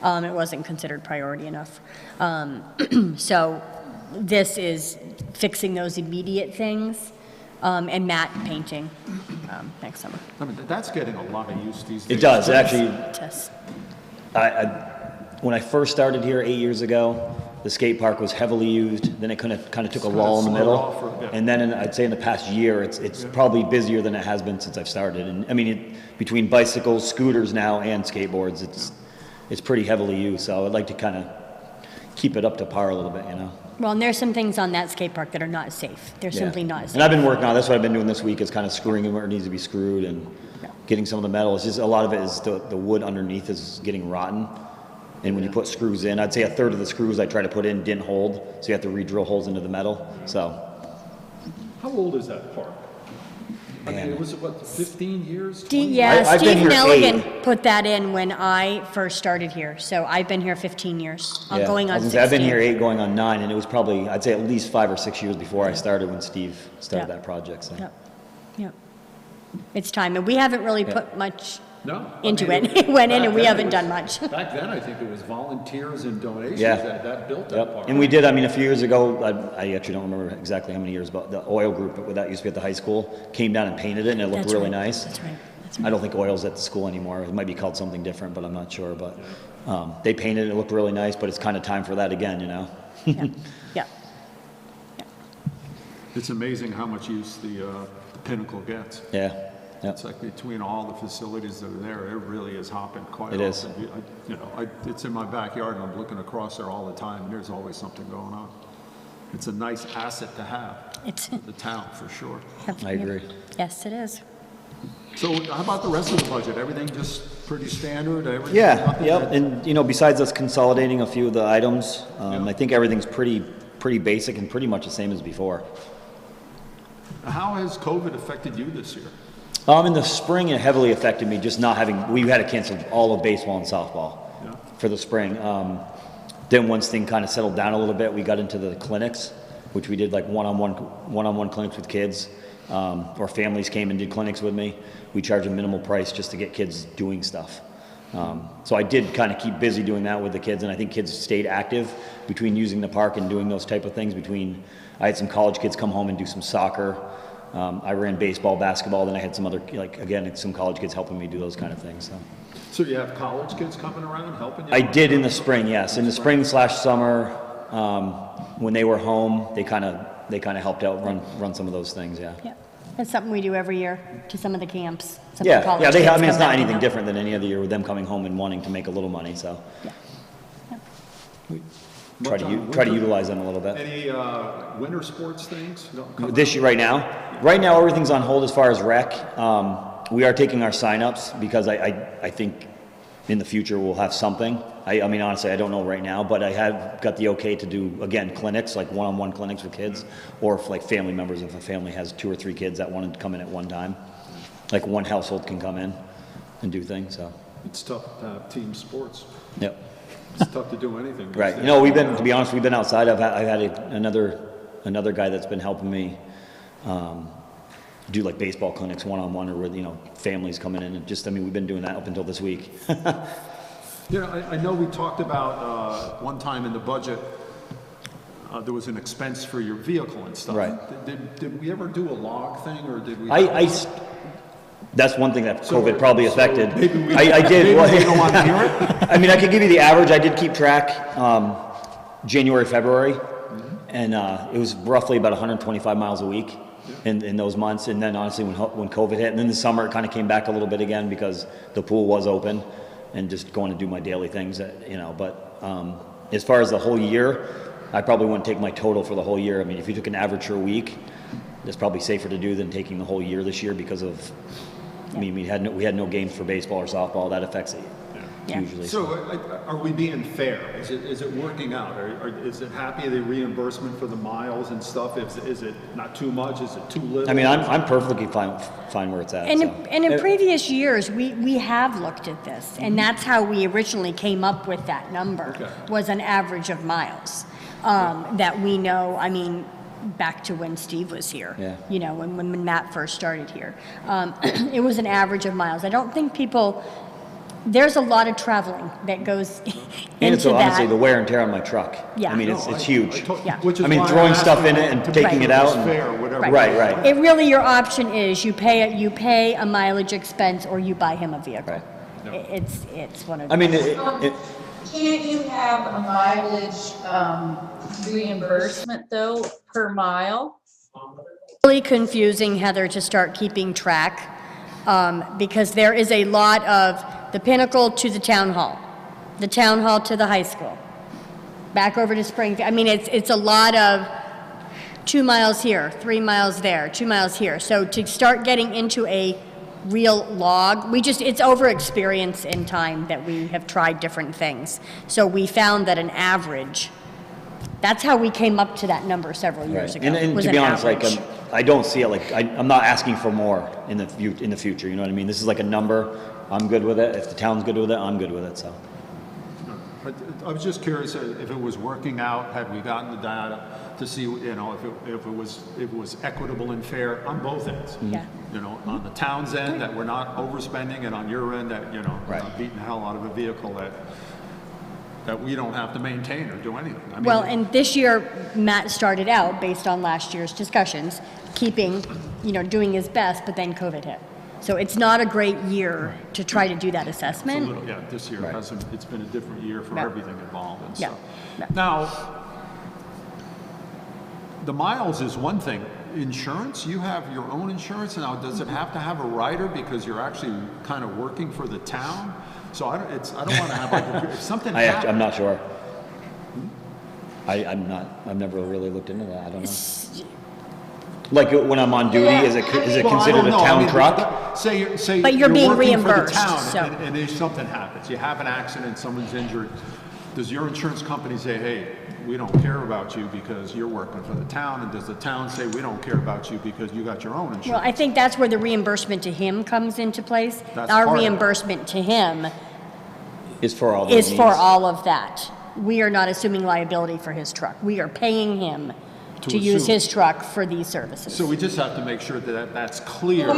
[SPEAKER 1] It wasn't considered priority enough. So this is fixing those immediate things, and matte painting next summer.
[SPEAKER 2] That's getting a lot of use these days.
[SPEAKER 10] It does, actually.
[SPEAKER 1] Just-
[SPEAKER 10] When I first started here 8 years ago, the skate park was heavily used. Then it kind of took a lull in the
[SPEAKER 2] slowed off for a
[SPEAKER 10] middle,
[SPEAKER 2] bit.
[SPEAKER 10] and then I'd say in the past year, it's probably busier than it has been since I've started. And between bicycles, scooters now, and skateboards, it's pretty heavily used. So I'd like to kind of keep it up to par a little bit,
[SPEAKER 1] Well, and there's some things on that skate park that are not safe. They're simply not safe.
[SPEAKER 10] And I've been working on. That's what I've been doing this week, is kind of screwing in where it needs to be screwed and getting some of the metal. It's just a lot of it is the wood underneath is getting rotten. And when you put screws in, I'd say a third of the screws I tried to put in didn't hold, so you have to re-drill holes into the metal. So.
[SPEAKER 2] How old is that park?
[SPEAKER 10] And
[SPEAKER 2] Was it, 15 years? 20?
[SPEAKER 1] Steve
[SPEAKER 10] I've been here
[SPEAKER 1] Nelligan put that in when I first started here. So I've been here 15 years. I'm going on 16.
[SPEAKER 10] I've been here 8, going on 9, and it was probably, I'd say at least 5 or 6 years before I started when Steve started that project. So.
[SPEAKER 1] Yep. It's time, and we haven't really put much
[SPEAKER 2] No. I
[SPEAKER 1] into
[SPEAKER 2] mean,
[SPEAKER 1] it. It went in
[SPEAKER 2] back
[SPEAKER 1] and we
[SPEAKER 2] then
[SPEAKER 1] haven't
[SPEAKER 2] it
[SPEAKER 1] done
[SPEAKER 2] was-
[SPEAKER 1] much.
[SPEAKER 2] Back then, I think it was volunteers and donations
[SPEAKER 10] Yeah.
[SPEAKER 2] that built that
[SPEAKER 10] Yep.
[SPEAKER 2] park.
[SPEAKER 10] And we did, I mean, a few years ago, I actually don't remember exactly how many years, but the oil group that used to be at the high school came down and painted it, and it looked
[SPEAKER 1] That's
[SPEAKER 10] really
[SPEAKER 1] right.
[SPEAKER 10] nice.
[SPEAKER 1] That's right. That's
[SPEAKER 10] I
[SPEAKER 1] right.
[SPEAKER 10] don't think oil's at the school anymore. It might be called something different, but I'm not sure. But they painted it. It looked really nice, but it's kind of time for that again, you know?
[SPEAKER 1] Yeah. Yeah.
[SPEAKER 2] It's amazing how much use the Pinnacle gets.
[SPEAKER 10] Yeah. Yep.
[SPEAKER 2] It's like between all the facilities that are there, it really is hopping quite
[SPEAKER 10] It is.
[SPEAKER 2] often. It's in my backyard and I'm looking across there all the time and there's always something going on. It's a nice asset to have,
[SPEAKER 1] It's,
[SPEAKER 2] the town for sure.
[SPEAKER 10] I agree.
[SPEAKER 1] yes, it is.
[SPEAKER 2] So how about the rest of the budget? Everything just pretty standard? Everything,
[SPEAKER 10] Yeah,
[SPEAKER 2] nothing
[SPEAKER 10] yep.
[SPEAKER 2] that-
[SPEAKER 10] And, you know, besides us consolidating a few of the items,
[SPEAKER 2] Yeah.
[SPEAKER 10] I think everything's pretty basic and pretty much the same as before.
[SPEAKER 2] How has COVID affected you this year?
[SPEAKER 10] In the spring, it heavily affected me, just not having, we had to cancel all of baseball and softball
[SPEAKER 2] Yeah.
[SPEAKER 10] for the spring. Then once things kind of settled down a little bit, we got into the clinics, which we did like one-on-one clinics with kids, or families came and did clinics with me. We charge a minimal price just to get kids doing stuff. So I did kind of keep busy doing that with the kids, and I think kids stayed active between using the park and doing those type of things. I had some college kids come home and do some soccer. I ran baseball, basketball, then I had some other, some college kids helping me do those kind of things.
[SPEAKER 2] So you have college kids coming around helping you?
[SPEAKER 10] I did in the spring, yes. In the spring/summer, when they were home, they kind of helped out run some of those things, yeah.
[SPEAKER 1] Yeah. That's something we do every year to some of the camps. Some of the
[SPEAKER 10] Yeah,
[SPEAKER 1] college
[SPEAKER 10] yeah,
[SPEAKER 1] kids
[SPEAKER 10] I mean,
[SPEAKER 1] come
[SPEAKER 10] it's not
[SPEAKER 1] back and
[SPEAKER 10] anything
[SPEAKER 1] help.
[SPEAKER 10] different than any other year with them coming home and wanting to make a little money, so.
[SPEAKER 1] Yeah.
[SPEAKER 10] Try to utilize them a little bit.
[SPEAKER 2] Any winter sports things? coming
[SPEAKER 10] This
[SPEAKER 2] up?
[SPEAKER 10] year, right now, everything's on hold as far as rec. We are taking our signups because I think in the future we'll have something. I mean, honestly, I don't know right now, but I have got the okay to do, again, clinics, like one-on-one clinics with kids, or if like family members, if a family has 2 or 3 kids that want to come in at one time. Like one household can come in and do things, so,
[SPEAKER 2] It's tough to have team sports.
[SPEAKER 10] yep.
[SPEAKER 2] It's tough to do anything. these
[SPEAKER 10] Right.
[SPEAKER 2] days.
[SPEAKER 10] You know, to be honest, we've been outside. I've had another guy that's been helping me do like baseball clinics one-on-one, or with, families coming in and we've been doing that up until this week.
[SPEAKER 2] I know we talked about one time in the budget, there was an expense for your vehicle and stuff.
[SPEAKER 10] Right.
[SPEAKER 2] Did we ever do a log thing, or did we?
[SPEAKER 10] That's one thing that
[SPEAKER 2] So-
[SPEAKER 10] COVID probably
[SPEAKER 2] so
[SPEAKER 10] affected.
[SPEAKER 2] maybe we-
[SPEAKER 10] I did.
[SPEAKER 2] maybe
[SPEAKER 10] well,
[SPEAKER 2] we don't want to hear it?
[SPEAKER 10] I mean, I could give you the average. I did keep track, January, February, and it was roughly about 125 miles a week in those months. And then honestly, when COVID hit, and then the summer it kind of came back a little bit again because the pool was open, and just going to do my daily things, But as far as the whole year, I probably wouldn't take my total for the whole year. I mean, if you took an average for a week, it's probably safer to do than taking the whole year this year because of. I mean, we had no games for baseball or softball. That affects it
[SPEAKER 1] Yeah.
[SPEAKER 10] usually.
[SPEAKER 2] So are we being fair? Is it working out? Is it happy, the reimbursement for the miles and stuff? Is it not too much? Is it too little?
[SPEAKER 10] I mean, I'm perfectly fine where it's at.
[SPEAKER 1] And,
[SPEAKER 10] so.
[SPEAKER 1] and in previous years, we have looked at this, and that's how we originally came up with that number,
[SPEAKER 2] Okay.
[SPEAKER 1] was an average of miles that we know, I mean, back to when Steve was here,
[SPEAKER 10] Yeah.
[SPEAKER 1] when Matt first started here. It was an average of miles. I don't think there's a lot of traveling that goes
[SPEAKER 10] And it's
[SPEAKER 1] into
[SPEAKER 10] honestly the
[SPEAKER 1] that.
[SPEAKER 10] wear and tear on my truck.
[SPEAKER 1] Yeah.
[SPEAKER 10] I mean, it's huge.
[SPEAKER 1] Yeah.
[SPEAKER 2] Which is
[SPEAKER 10] I mean,
[SPEAKER 2] why
[SPEAKER 10] throwing
[SPEAKER 2] I'm
[SPEAKER 10] stuff in
[SPEAKER 2] asking
[SPEAKER 10] it and
[SPEAKER 2] to
[SPEAKER 10] taking
[SPEAKER 2] make
[SPEAKER 10] it out
[SPEAKER 2] was
[SPEAKER 10] and-
[SPEAKER 2] fair, whatever.
[SPEAKER 10] Right.
[SPEAKER 1] It really, your option is you pay a mileage expense or you buy him a vehicle.
[SPEAKER 10] Right.
[SPEAKER 1] It's one of.
[SPEAKER 10] I mean,
[SPEAKER 5] Can't you have a mileage reimbursement though, per mile?
[SPEAKER 1] Really confusing, Heather, to start keeping track, because there is a lot of the Pinnacle to the town hall to the high school, back over to Springfield. I mean, it's a lot of 2 miles here, 3 miles there, 2 miles here. So to start getting into a real log, it's over experience in time that we have tried different things. So we found that an average, that's how we came up to that number several years ago.
[SPEAKER 10] And
[SPEAKER 1] was
[SPEAKER 10] to
[SPEAKER 1] an
[SPEAKER 10] be honest,
[SPEAKER 1] average.
[SPEAKER 10] I don't see it I'm not asking for more in the future. You know what I mean? This is like a number. I'm good with it. If the town's good with it, I'm good with it. So.
[SPEAKER 2] I was just curious if it was working out, had we gotten the data to see, if it was equitable and fair on both ends.
[SPEAKER 1] Yeah.
[SPEAKER 2] you know, on the town's end, that we're not overspending, and on your end, that, you know, we're
[SPEAKER 10] Right.
[SPEAKER 2] not beating the hell out of a vehicle that we don't have to maintain or do anything. I mean,
[SPEAKER 1] Well, and this year, Matt started out, based on last year's discussions, keeping, you know, doing his best, but then COVID hit. So it's not a great year to try to do that
[SPEAKER 2] It's a
[SPEAKER 1] assessment.
[SPEAKER 2] little, yeah, this year
[SPEAKER 10] Right.
[SPEAKER 2] hasn't, it's been a different year for
[SPEAKER 1] Yeah.
[SPEAKER 2] everything involved and
[SPEAKER 1] Yeah.
[SPEAKER 2] stuff.
[SPEAKER 1] Yeah.
[SPEAKER 2] Now, the miles is one thing. Insurance, you have your own insurance now. Does it have to have a rider because you're actually kind of working for the town? So I don't want to have like, if something
[SPEAKER 10] I'm
[SPEAKER 2] happens.
[SPEAKER 10] not sure. I've never really looked into that. I don't know. Like when I'm on duty, is it
[SPEAKER 2] Well, I
[SPEAKER 10] considered
[SPEAKER 2] don't
[SPEAKER 10] a
[SPEAKER 2] know. I
[SPEAKER 10] town
[SPEAKER 2] mean,
[SPEAKER 10] truck?
[SPEAKER 2] Say
[SPEAKER 1] But you're being
[SPEAKER 2] working for the
[SPEAKER 1] reimbursed,
[SPEAKER 2] town,
[SPEAKER 1] so-
[SPEAKER 2] and if something happens, you have an accident, someone's injured, does your insurance company say, hey, we don't care about you because you're working for the town, and does the town say, we don't care about you because you got your own insurance?
[SPEAKER 1] Well, I think that's where the reimbursement to him comes into place.
[SPEAKER 2] That's
[SPEAKER 1] Our
[SPEAKER 2] part of it.
[SPEAKER 1] reimbursement to him
[SPEAKER 10] Is for all those
[SPEAKER 1] is for
[SPEAKER 10] needs?
[SPEAKER 1] all of that. We are not assuming liability for his truck. We are paying him to use
[SPEAKER 2] assume.
[SPEAKER 1] his truck for these services.
[SPEAKER 2] So we just have to make sure that that's clear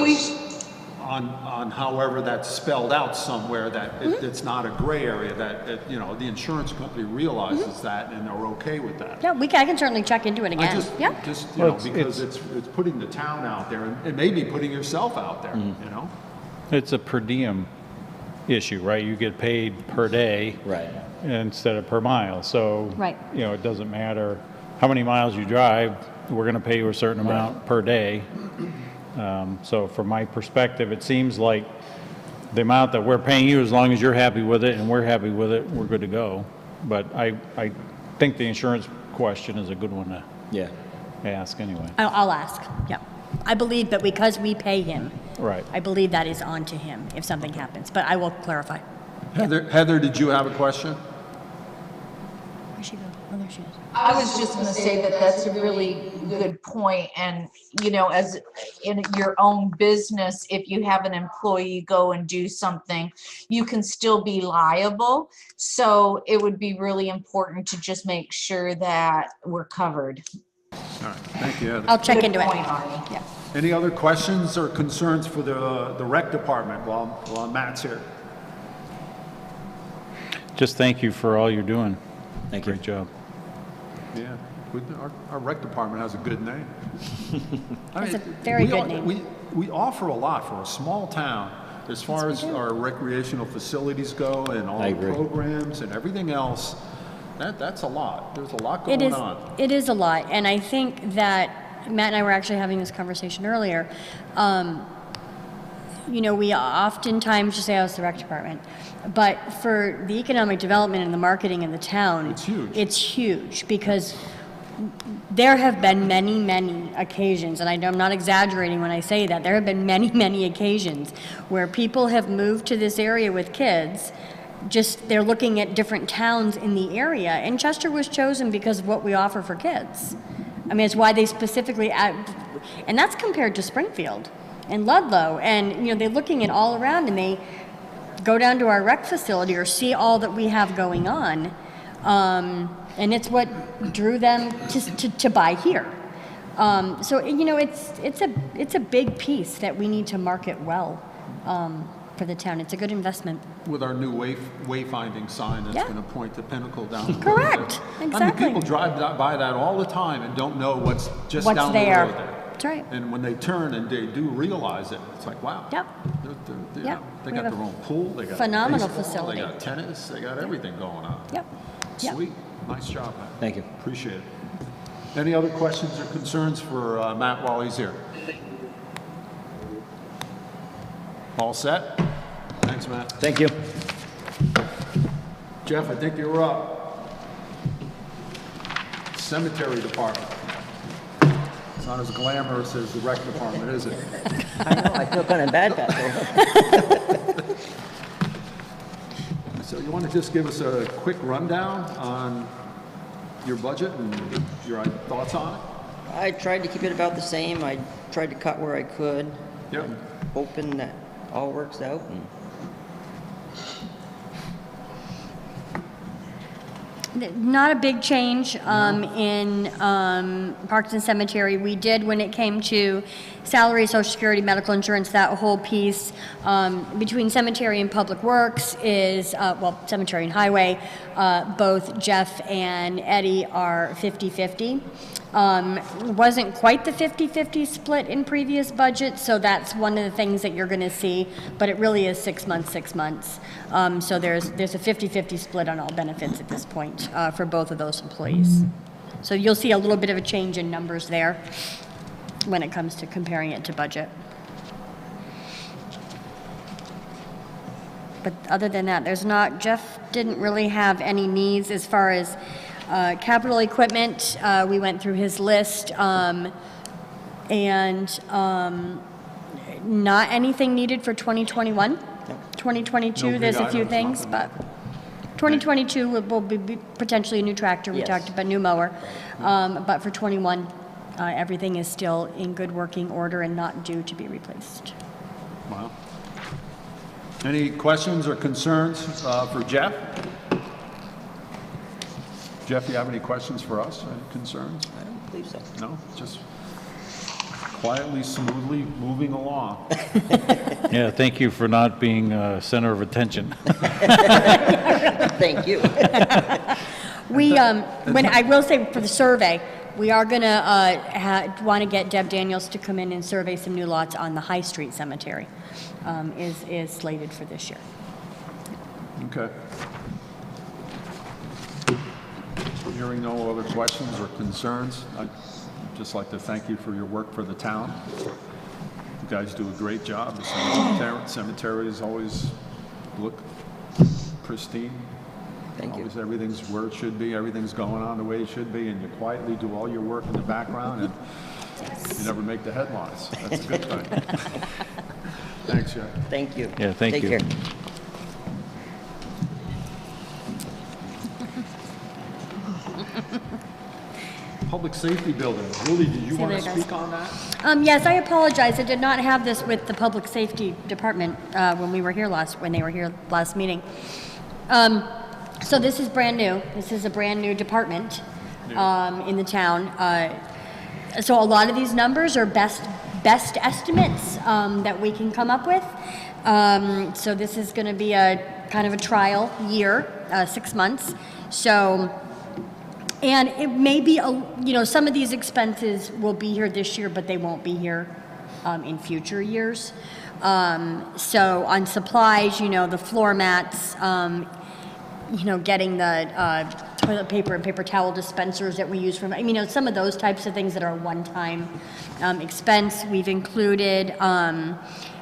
[SPEAKER 2] on however that's spelled out somewhere, that
[SPEAKER 1] Mm-hmm.
[SPEAKER 2] it's not a gray area, that, you know, the insurance company realizes that and they're okay with that.
[SPEAKER 1] Yeah, I can certainly check into it
[SPEAKER 2] I
[SPEAKER 1] again.
[SPEAKER 2] just,
[SPEAKER 1] Yeah.
[SPEAKER 2] you
[SPEAKER 3] Well,
[SPEAKER 2] know, because it's putting the town out there, and it may be putting yourself out there,
[SPEAKER 3] Mm-hmm.
[SPEAKER 2] you know?
[SPEAKER 3] It's a per diem issue, right? You get paid per day.
[SPEAKER 10] Right.
[SPEAKER 3] Instead of per mile. So,
[SPEAKER 1] Right.
[SPEAKER 3] you know, it doesn't matter how many miles you drive, we're going to pay you a certain amount per day. So from my perspective, it seems like the amount that we're paying you, as long as you're happy with it and we're happy with it, we're good to go. But I think the insurance question is a good one to
[SPEAKER 10] Yeah.
[SPEAKER 3] ask anyway.
[SPEAKER 1] I'll ask, yeah. I believe that because we pay him,
[SPEAKER 3] Right.
[SPEAKER 1] I believe that is on to him if something happens, but I will clarify.
[SPEAKER 2] Heather, did you have a question?
[SPEAKER 1] Where'd she go? Oh, there she is.
[SPEAKER 5] I was just gonna say that that's a really good point, and, you know, as in your own business, if you have an employee go and do something, you can still be liable. So it would be really important to just make sure that we're covered.
[SPEAKER 2] All right, thank you, Heather.
[SPEAKER 1] I'll check
[SPEAKER 5] Good
[SPEAKER 1] into it.
[SPEAKER 5] point, Arnie.
[SPEAKER 1] Yeah.
[SPEAKER 2] Any other questions or concerns for the rec department while Matt's here?
[SPEAKER 3] Just thank you for all you're doing.
[SPEAKER 10] Thank you.
[SPEAKER 3] Great job.
[SPEAKER 2] Yeah, our rec department has a good name. I
[SPEAKER 1] It's a
[SPEAKER 2] mean,
[SPEAKER 1] very
[SPEAKER 2] we
[SPEAKER 1] good
[SPEAKER 2] all-
[SPEAKER 1] name.
[SPEAKER 2] We offer a lot for a small town as far as our recreational facilities go and all
[SPEAKER 10] I
[SPEAKER 2] the
[SPEAKER 10] agree.
[SPEAKER 2] programs and everything else. That's a lot. There's a lot
[SPEAKER 1] It
[SPEAKER 2] going
[SPEAKER 1] is,
[SPEAKER 2] on.
[SPEAKER 1] it is a lot, and I think that Matt and I were actually having this conversation earlier. You know, we oftentimes just say, oh, it's the rec department. But for the economic development and the marketing in the town.
[SPEAKER 2] It's huge.
[SPEAKER 1] It's huge, because there have been many, many occasions, and I'm not exaggerating when I say that, there have been many, many occasions where people have moved to this area with kids, just they're looking at different towns in the area, and Chester was chosen because of what we offer for kids. I mean, it's why they specifically, and that's compared to Springfield and Ludlow, and, you know, they're looking at all around, and they go down to our rec facility or see all that we have going on. And it's what drew them to buy here. So, you know, it's a big piece that we need to market well for the town. It's a good investment.
[SPEAKER 2] With our new wayfinding sign that's
[SPEAKER 1] Yeah.
[SPEAKER 2] going to point to Pinnacle down the road.
[SPEAKER 1] Correct,
[SPEAKER 2] I mean,
[SPEAKER 1] exactly.
[SPEAKER 2] people drive by that all the time and don't know what's just
[SPEAKER 1] What's
[SPEAKER 2] down
[SPEAKER 1] there.
[SPEAKER 2] the road there.
[SPEAKER 1] That's right.
[SPEAKER 2] And when they turn and they do realize it, it's like, wow.
[SPEAKER 1] Yep.
[SPEAKER 2] They're,
[SPEAKER 1] Yep.
[SPEAKER 2] They
[SPEAKER 1] We
[SPEAKER 2] got
[SPEAKER 1] have
[SPEAKER 2] their
[SPEAKER 1] a
[SPEAKER 2] own pool, they got
[SPEAKER 1] phenomenal
[SPEAKER 2] baseball,
[SPEAKER 1] facility.
[SPEAKER 2] They got tennis, they got everything going on.
[SPEAKER 1] Yep. Yep.
[SPEAKER 2] Sweet, nice job, Matt.
[SPEAKER 10] Thank you.
[SPEAKER 2] Appreciate it. Any other questions or concerns for Matt while he's here? All set? Thanks, Matt.
[SPEAKER 10] Thank you.
[SPEAKER 2] Jeff, I think you're up. Cemetery department. It's not as glamorous as the rec department, is it?
[SPEAKER 11] I know, I feel kind of bad back there.
[SPEAKER 2] So you want to just give us a quick rundown on your budget and your thoughts on it?
[SPEAKER 11] I tried to keep it about the same. I tried to cut where I could.
[SPEAKER 2] Yep.
[SPEAKER 11] Hoping that all works out. And
[SPEAKER 1] Not a big change in Parks and Cemetery. We did, when it came to salary, Social Security, medical insurance, that whole piece between Cemetery and Public Works is, well, Cemetery and Highway, both Jeff and Eddie are 50-50. Wasn't quite the 50-50 split in previous budgets, so that's one of the things that you're going to see, but it really is 6 months, 6 months. So there's a 50-50 split on all benefits at this point for both of those employees. So you'll see a little bit of a change in numbers there when it comes to comparing it to budget. But other than that, there's not, Jeff didn't really have any needs as far as capital equipment. We went through his list, and not anything needed for 2021. 2022,
[SPEAKER 2] No
[SPEAKER 1] there's
[SPEAKER 2] big
[SPEAKER 1] a few
[SPEAKER 2] items,
[SPEAKER 1] things,
[SPEAKER 2] nothing.
[SPEAKER 1] but 2022 will be potentially a new tractor. We
[SPEAKER 11] Yes.
[SPEAKER 1] talked about new mower. But for 21, everything is still in good working order and not due to be replaced.
[SPEAKER 2] Wow. Any questions or concerns for Jeff? Jeff, you have any questions for us? Any concerns?
[SPEAKER 11] I don't believe so.
[SPEAKER 2] No? Just quietly, smoothly moving along.
[SPEAKER 3] Yeah, thank you for not being center of attention.
[SPEAKER 11] Thank you.
[SPEAKER 1] We, when I will say for the survey, we are gonna want to get Deb Daniels to come in and survey some new lots on the High Street Cemetery. Is slated for this year.
[SPEAKER 2] Okay. Hearing no other questions or concerns, I'd just like to thank you for your work for the town. You guys do a great job. The cemeteries always look pristine.
[SPEAKER 11] Thank you.
[SPEAKER 2] Always everything's where it should be, everything's going on the way it should be, and you quietly do all your work in the background, and you never make the headlines. That's a good thing. Thanks, Jeff.
[SPEAKER 11] Thank you.
[SPEAKER 3] Yeah, thank
[SPEAKER 11] Take
[SPEAKER 3] you.
[SPEAKER 11] care.
[SPEAKER 2] Public safety building. Julie, did you
[SPEAKER 1] See you
[SPEAKER 2] want to
[SPEAKER 1] later, guys.
[SPEAKER 2] speak on that?
[SPEAKER 1] Yes, I apologize. I did not have this with the Public Safety Department when they were here last meeting. So this is brand new. This is a brand new department in the town. So a lot of these numbers are best estimates that we can come up with. So this is going to be a kind of a trial year, 6 months. So, and it may be, some of these expenses will be here this year, but they won't be here in future years. So on supplies, the floor mats, getting the toilet paper and paper towel dispensers that we use from, some of those types of things that are a one-time expense. We've included,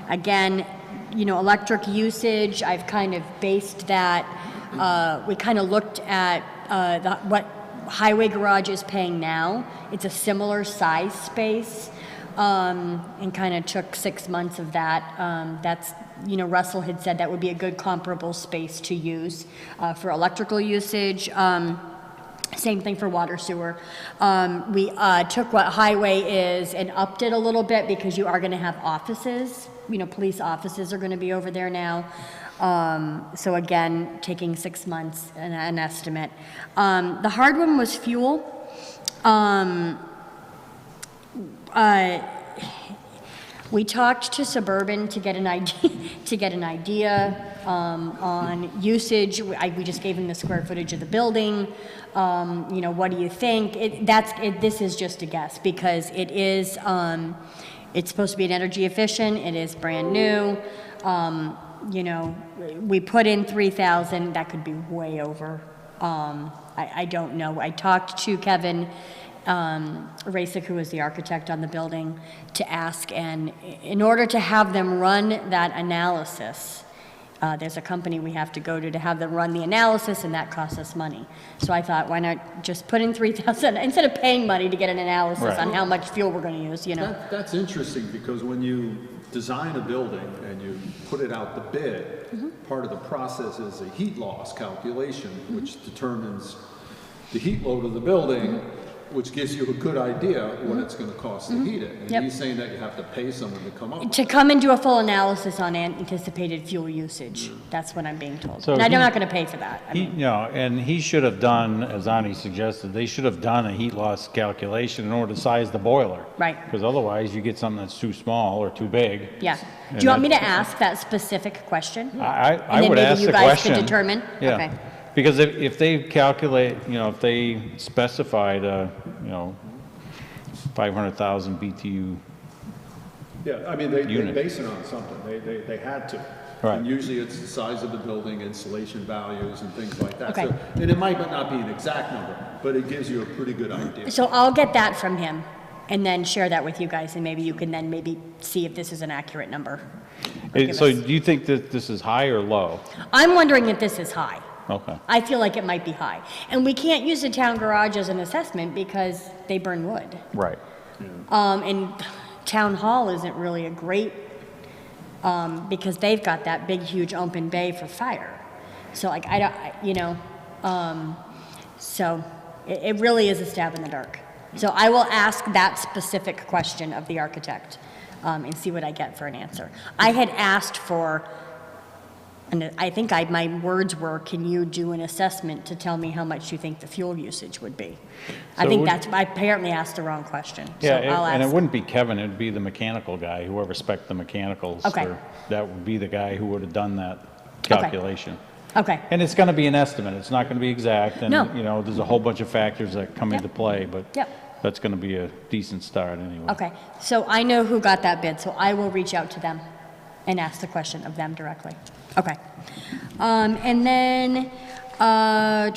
[SPEAKER 1] again, electric usage. I've kind of based that. We kind of looked at what Highway Garage is paying now. It's a similar size space, and kind of took 6 months of that. That's, Russell had said that would be a good comparable space to use for electrical usage. Same thing for water sewer. We took what Highway is and upped it a little bit because you are going to have offices. Police offices are going to be over there now. So again, taking 6 months, an estimate. The hard one was fuel. We talked to Suburban to get an idea, on usage. We just gave him the square footage of the building. What do you think? This is just a guess because it is. It's supposed to be an energy efficient. It is brand new. We put in 3,000. That could be way over. I don't know. I talked to Kevin Rasik, who was the architect on the building, to ask, and in order to have them run that analysis, there's a company we have to go to have them run the analysis, and that costs us money. So I thought, why not just put in 3,000 instead of paying money to get an analysis
[SPEAKER 3] Right.
[SPEAKER 1] on how much fuel we're going to use,
[SPEAKER 2] That's interesting because when you design a building and you put it out the bid, part of the process is a heat loss calculation, which determines the heat load of the building which gives you a good idea what it's gonna cost to heat it.
[SPEAKER 1] Yep.
[SPEAKER 2] And he's saying that you have to pay someone to come up with
[SPEAKER 1] To come and do a full analysis on anticipated fuel usage. That's what I'm being told.
[SPEAKER 3] So
[SPEAKER 1] And I'm
[SPEAKER 3] he-
[SPEAKER 1] not gonna pay for that. I
[SPEAKER 3] He,
[SPEAKER 1] mean,
[SPEAKER 3] you know, and he should have done, as Ani suggested, they should have done a heat loss calculation in order to size the boiler.
[SPEAKER 1] Right.
[SPEAKER 3] Because otherwise you get something that's too small or too big.
[SPEAKER 1] Yeah.
[SPEAKER 3] And
[SPEAKER 1] Do you want me to
[SPEAKER 3] that-
[SPEAKER 1] ask that specific question?
[SPEAKER 3] I
[SPEAKER 1] And then
[SPEAKER 3] would
[SPEAKER 1] maybe
[SPEAKER 3] ask
[SPEAKER 1] you
[SPEAKER 3] the
[SPEAKER 1] guys
[SPEAKER 3] question.
[SPEAKER 1] could determine?
[SPEAKER 3] Yeah.
[SPEAKER 1] Okay.
[SPEAKER 3] Because if they calculate, you know, if they specified, you know, 500,000 BTU,
[SPEAKER 2] Yeah, I mean, they
[SPEAKER 3] Unit.
[SPEAKER 2] base it on something, they had to.
[SPEAKER 3] Right.
[SPEAKER 2] And usually it's the size of the building, insulation values and things like that.
[SPEAKER 1] Okay.
[SPEAKER 2] So, and it might not be an exact number, but it gives you a pretty good idea.
[SPEAKER 1] So I'll get that from him and then share that with you guys, and maybe you can then maybe see if this is an accurate number. give
[SPEAKER 3] so
[SPEAKER 1] us-
[SPEAKER 3] do you think that this is high or low?
[SPEAKER 1] I'm wondering if this is high.
[SPEAKER 3] Okay.
[SPEAKER 1] I feel like it might be high. And we can't use the town garage as an assessment because they burn wood.
[SPEAKER 3] Right.
[SPEAKER 1] And town hall isn't really a great, because they've got that big, huge open bay for fire. So like, so it really is a stab in the dark. So I will ask that specific question of the architect, and see what I get for an answer. I had asked for, and I think my words were, can you do an assessment to tell me how much you think the fuel usage would be? I
[SPEAKER 3] So
[SPEAKER 1] think
[SPEAKER 3] would-
[SPEAKER 1] I apparently asked the wrong question. So
[SPEAKER 3] Yeah,
[SPEAKER 1] I'll
[SPEAKER 3] and it
[SPEAKER 1] ask.
[SPEAKER 3] wouldn't be Kevin, it'd be the mechanical guy, whoever spec'd the mechanicals.
[SPEAKER 1] Okay.
[SPEAKER 3] That would be the guy who would have done that calculation.
[SPEAKER 1] Okay,
[SPEAKER 3] And it's gonna be an estimate, it's not gonna be exact, and,
[SPEAKER 1] No.
[SPEAKER 3] you know, there's a whole bunch of factors that come
[SPEAKER 1] Yep.
[SPEAKER 3] into play, but
[SPEAKER 1] Yep.
[SPEAKER 3] that's gonna be a decent start anyway.
[SPEAKER 1] okay. So I know who got that bid, so I will reach out to them and ask the question of them directly. Okay. And then, the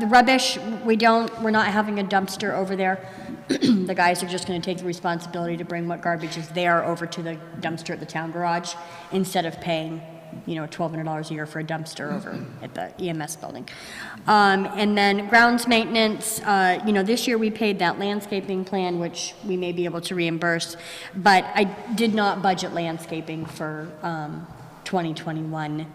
[SPEAKER 1] rubbish, we're not having a dumpster over there. The guys are just gonna take the responsibility to bring what garbage is there over to the dumpster at the town garage instead of paying, you know, $1,200 a year for a dumpster over at the EMS building. And then grounds maintenance, you know, this year we paid that landscaping plan, which we may be able to reimburse, but I did not budget landscaping for 2021.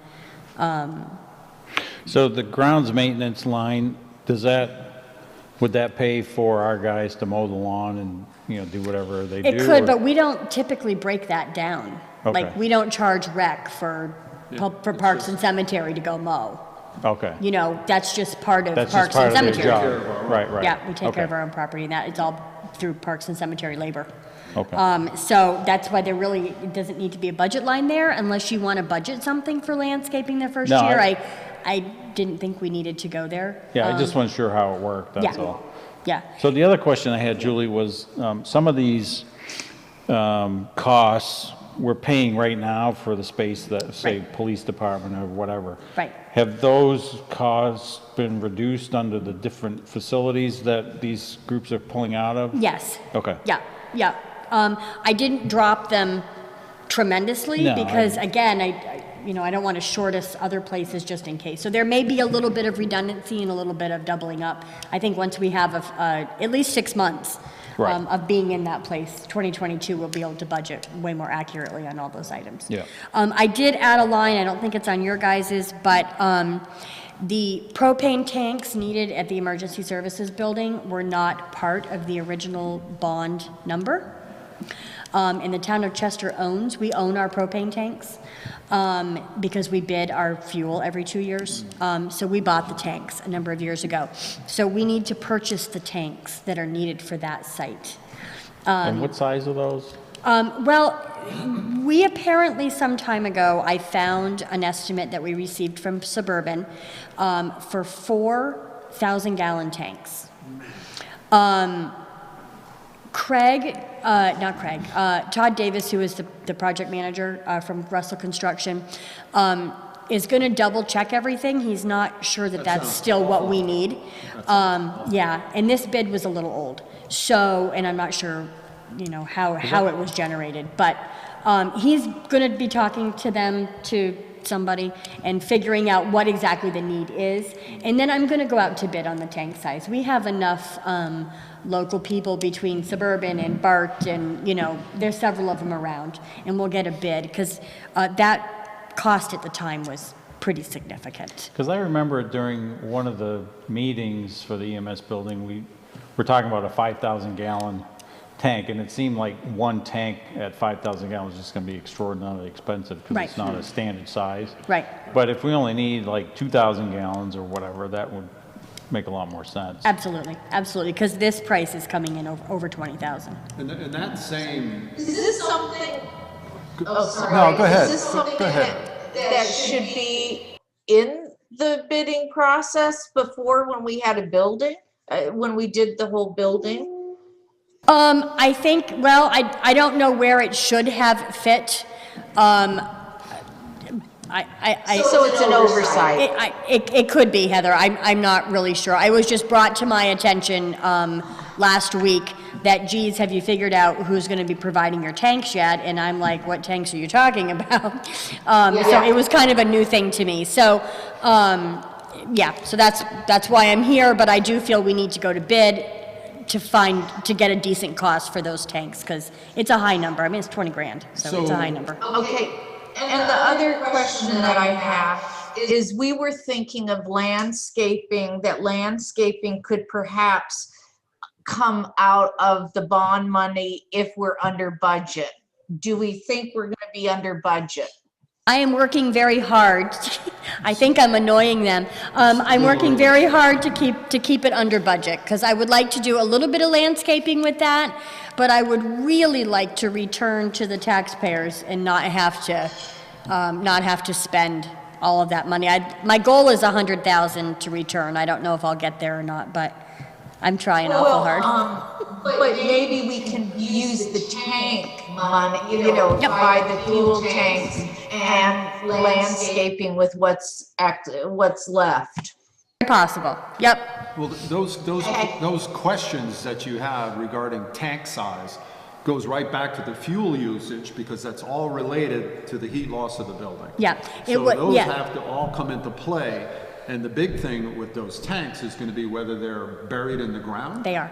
[SPEAKER 3] So the grounds maintenance line, would that pay for our guys to mow the lawn and, you know, do whatever they do?
[SPEAKER 1] It could,
[SPEAKER 3] or-
[SPEAKER 1] but we don't typically break that down. Like,
[SPEAKER 3] Okay.
[SPEAKER 1] we don't charge rec for Parks and Cemetery to go mow.
[SPEAKER 3] Okay.
[SPEAKER 1] You know, that's just part of
[SPEAKER 3] That's
[SPEAKER 1] Parks
[SPEAKER 3] just
[SPEAKER 1] and
[SPEAKER 3] part of their
[SPEAKER 1] Cemetery.
[SPEAKER 3] job. Right, right.
[SPEAKER 1] Yeah, we take care of
[SPEAKER 3] Okay.
[SPEAKER 1] our own property, and that, it's all through Parks and Cemetery labor.
[SPEAKER 3] Okay.
[SPEAKER 1] So that's why it doesn't need to be a budget line there unless you want to budget something for landscaping the first
[SPEAKER 3] No,
[SPEAKER 1] year.
[SPEAKER 3] I-
[SPEAKER 1] I didn't think we needed to go there.
[SPEAKER 3] Yeah, I just wasn't sure how it worked, that's
[SPEAKER 1] yeah.
[SPEAKER 3] all.
[SPEAKER 1] Yeah,
[SPEAKER 3] So the other question I had, Julie, was some of these costs we're paying right now for the space that, say,
[SPEAKER 1] Right.
[SPEAKER 3] police department or whatever.
[SPEAKER 1] Right.
[SPEAKER 3] Have those costs been reduced under the different facilities that these groups are pulling out of?
[SPEAKER 1] yes.
[SPEAKER 3] Okay.
[SPEAKER 1] Yeah, yeah. I didn't drop them tremendously
[SPEAKER 3] No,
[SPEAKER 1] because, again, you know, I don't want to short us other places just in case. So there may be a little bit of redundancy and a little bit of doubling up. I think once we have at least 6 months
[SPEAKER 3] Right.
[SPEAKER 1] of being in that place, 2022, we'll be able to budget way more accurately on all those items.
[SPEAKER 3] Yeah.
[SPEAKER 1] I did add a line, I don't think it's on your guys's, but the propane tanks needed at the emergency services building were not part of the original bond number. And the town of Chester we own our propane tanks, because we bid our fuel every 2 years. So we bought the tanks a number of years ago. So we need to purchase the tanks that are needed for that site.
[SPEAKER 3] And what size are those?
[SPEAKER 1] Well, we apparently some time ago, I found an estimate that we received from Suburban for 4,000-gallon tanks. Todd Davis, who is the project manager from Russell Construction, is going to double check everything. He's not sure that that's still what we need. Yeah, and this bid was a little old. So, and I'm not sure, you know, how it was generated, but he's going to be talking to somebody and figuring out what exactly the need is. And then I'm going to go out to bid on the tank size. We have enough local people between Suburban and Bart, and, you know, there's several of them around, and we'll get a bid, because that cost at the time was pretty significant.
[SPEAKER 3] Because I remember during one of the meetings for the EMS building, we're talking about a 5,000 gallon tank, and it seemed like one tank at 5,000 gallons is just gonna be extraordinarily expensive because
[SPEAKER 1] Right.
[SPEAKER 3] it's not a standard size.
[SPEAKER 1] Right.
[SPEAKER 3] But if we only need like 2,000 gallons or whatever, that would make a lot more sense.
[SPEAKER 1] Absolutely, absolutely, because this price is coming in over 20,000.
[SPEAKER 2] And that same,
[SPEAKER 5] Is this something? Oh, sorry.
[SPEAKER 2] No, go ahead.
[SPEAKER 5] Is this something
[SPEAKER 2] Go ahead.
[SPEAKER 5] that should be in the bidding process before when we had a building? When we did the whole building?
[SPEAKER 1] I think, well, I don't know where it should have fit.
[SPEAKER 5] So it's an oversight.
[SPEAKER 1] It could be, Heather. I'm not really sure. I was just brought to my attention last week that, geez, have you figured out who's going to be providing your tanks yet? And I'm like, what tanks are you talking about? So it was kind of a new thing to me. So, yeah, so that's why I'm here, but I do feel we need to go to bid to get a decent cost for those tanks, because it's a high number. I mean, it's 20 grand, so it's a high number.
[SPEAKER 5] Okay, and the other question that I have is, we were thinking of landscaping, that landscaping could perhaps come out of the bond money if we're under budget. Do we think we're gonna be under budget?
[SPEAKER 1] I am working very hard. I think I'm annoying them. I'm working very hard to keep it under budget, because I would like to do a little bit of landscaping with that, but I would really like to return to the taxpayers and not have to spend all of that money. My goal is 100,000 to return. I don't know if I'll get there or not, but I'm trying awful hard.
[SPEAKER 5] But maybe we can use the tank money, buy the fuel tanks and landscaping with what's left.
[SPEAKER 1] Possible. Yep.
[SPEAKER 2] well, those questions that you have regarding tank size goes right back to the fuel usage, because that's all related to the heat loss of the building.
[SPEAKER 1] Yeah.
[SPEAKER 2] So those have to all come into play. And the big thing with those tanks is going to be whether they're buried in the ground.
[SPEAKER 1] They are.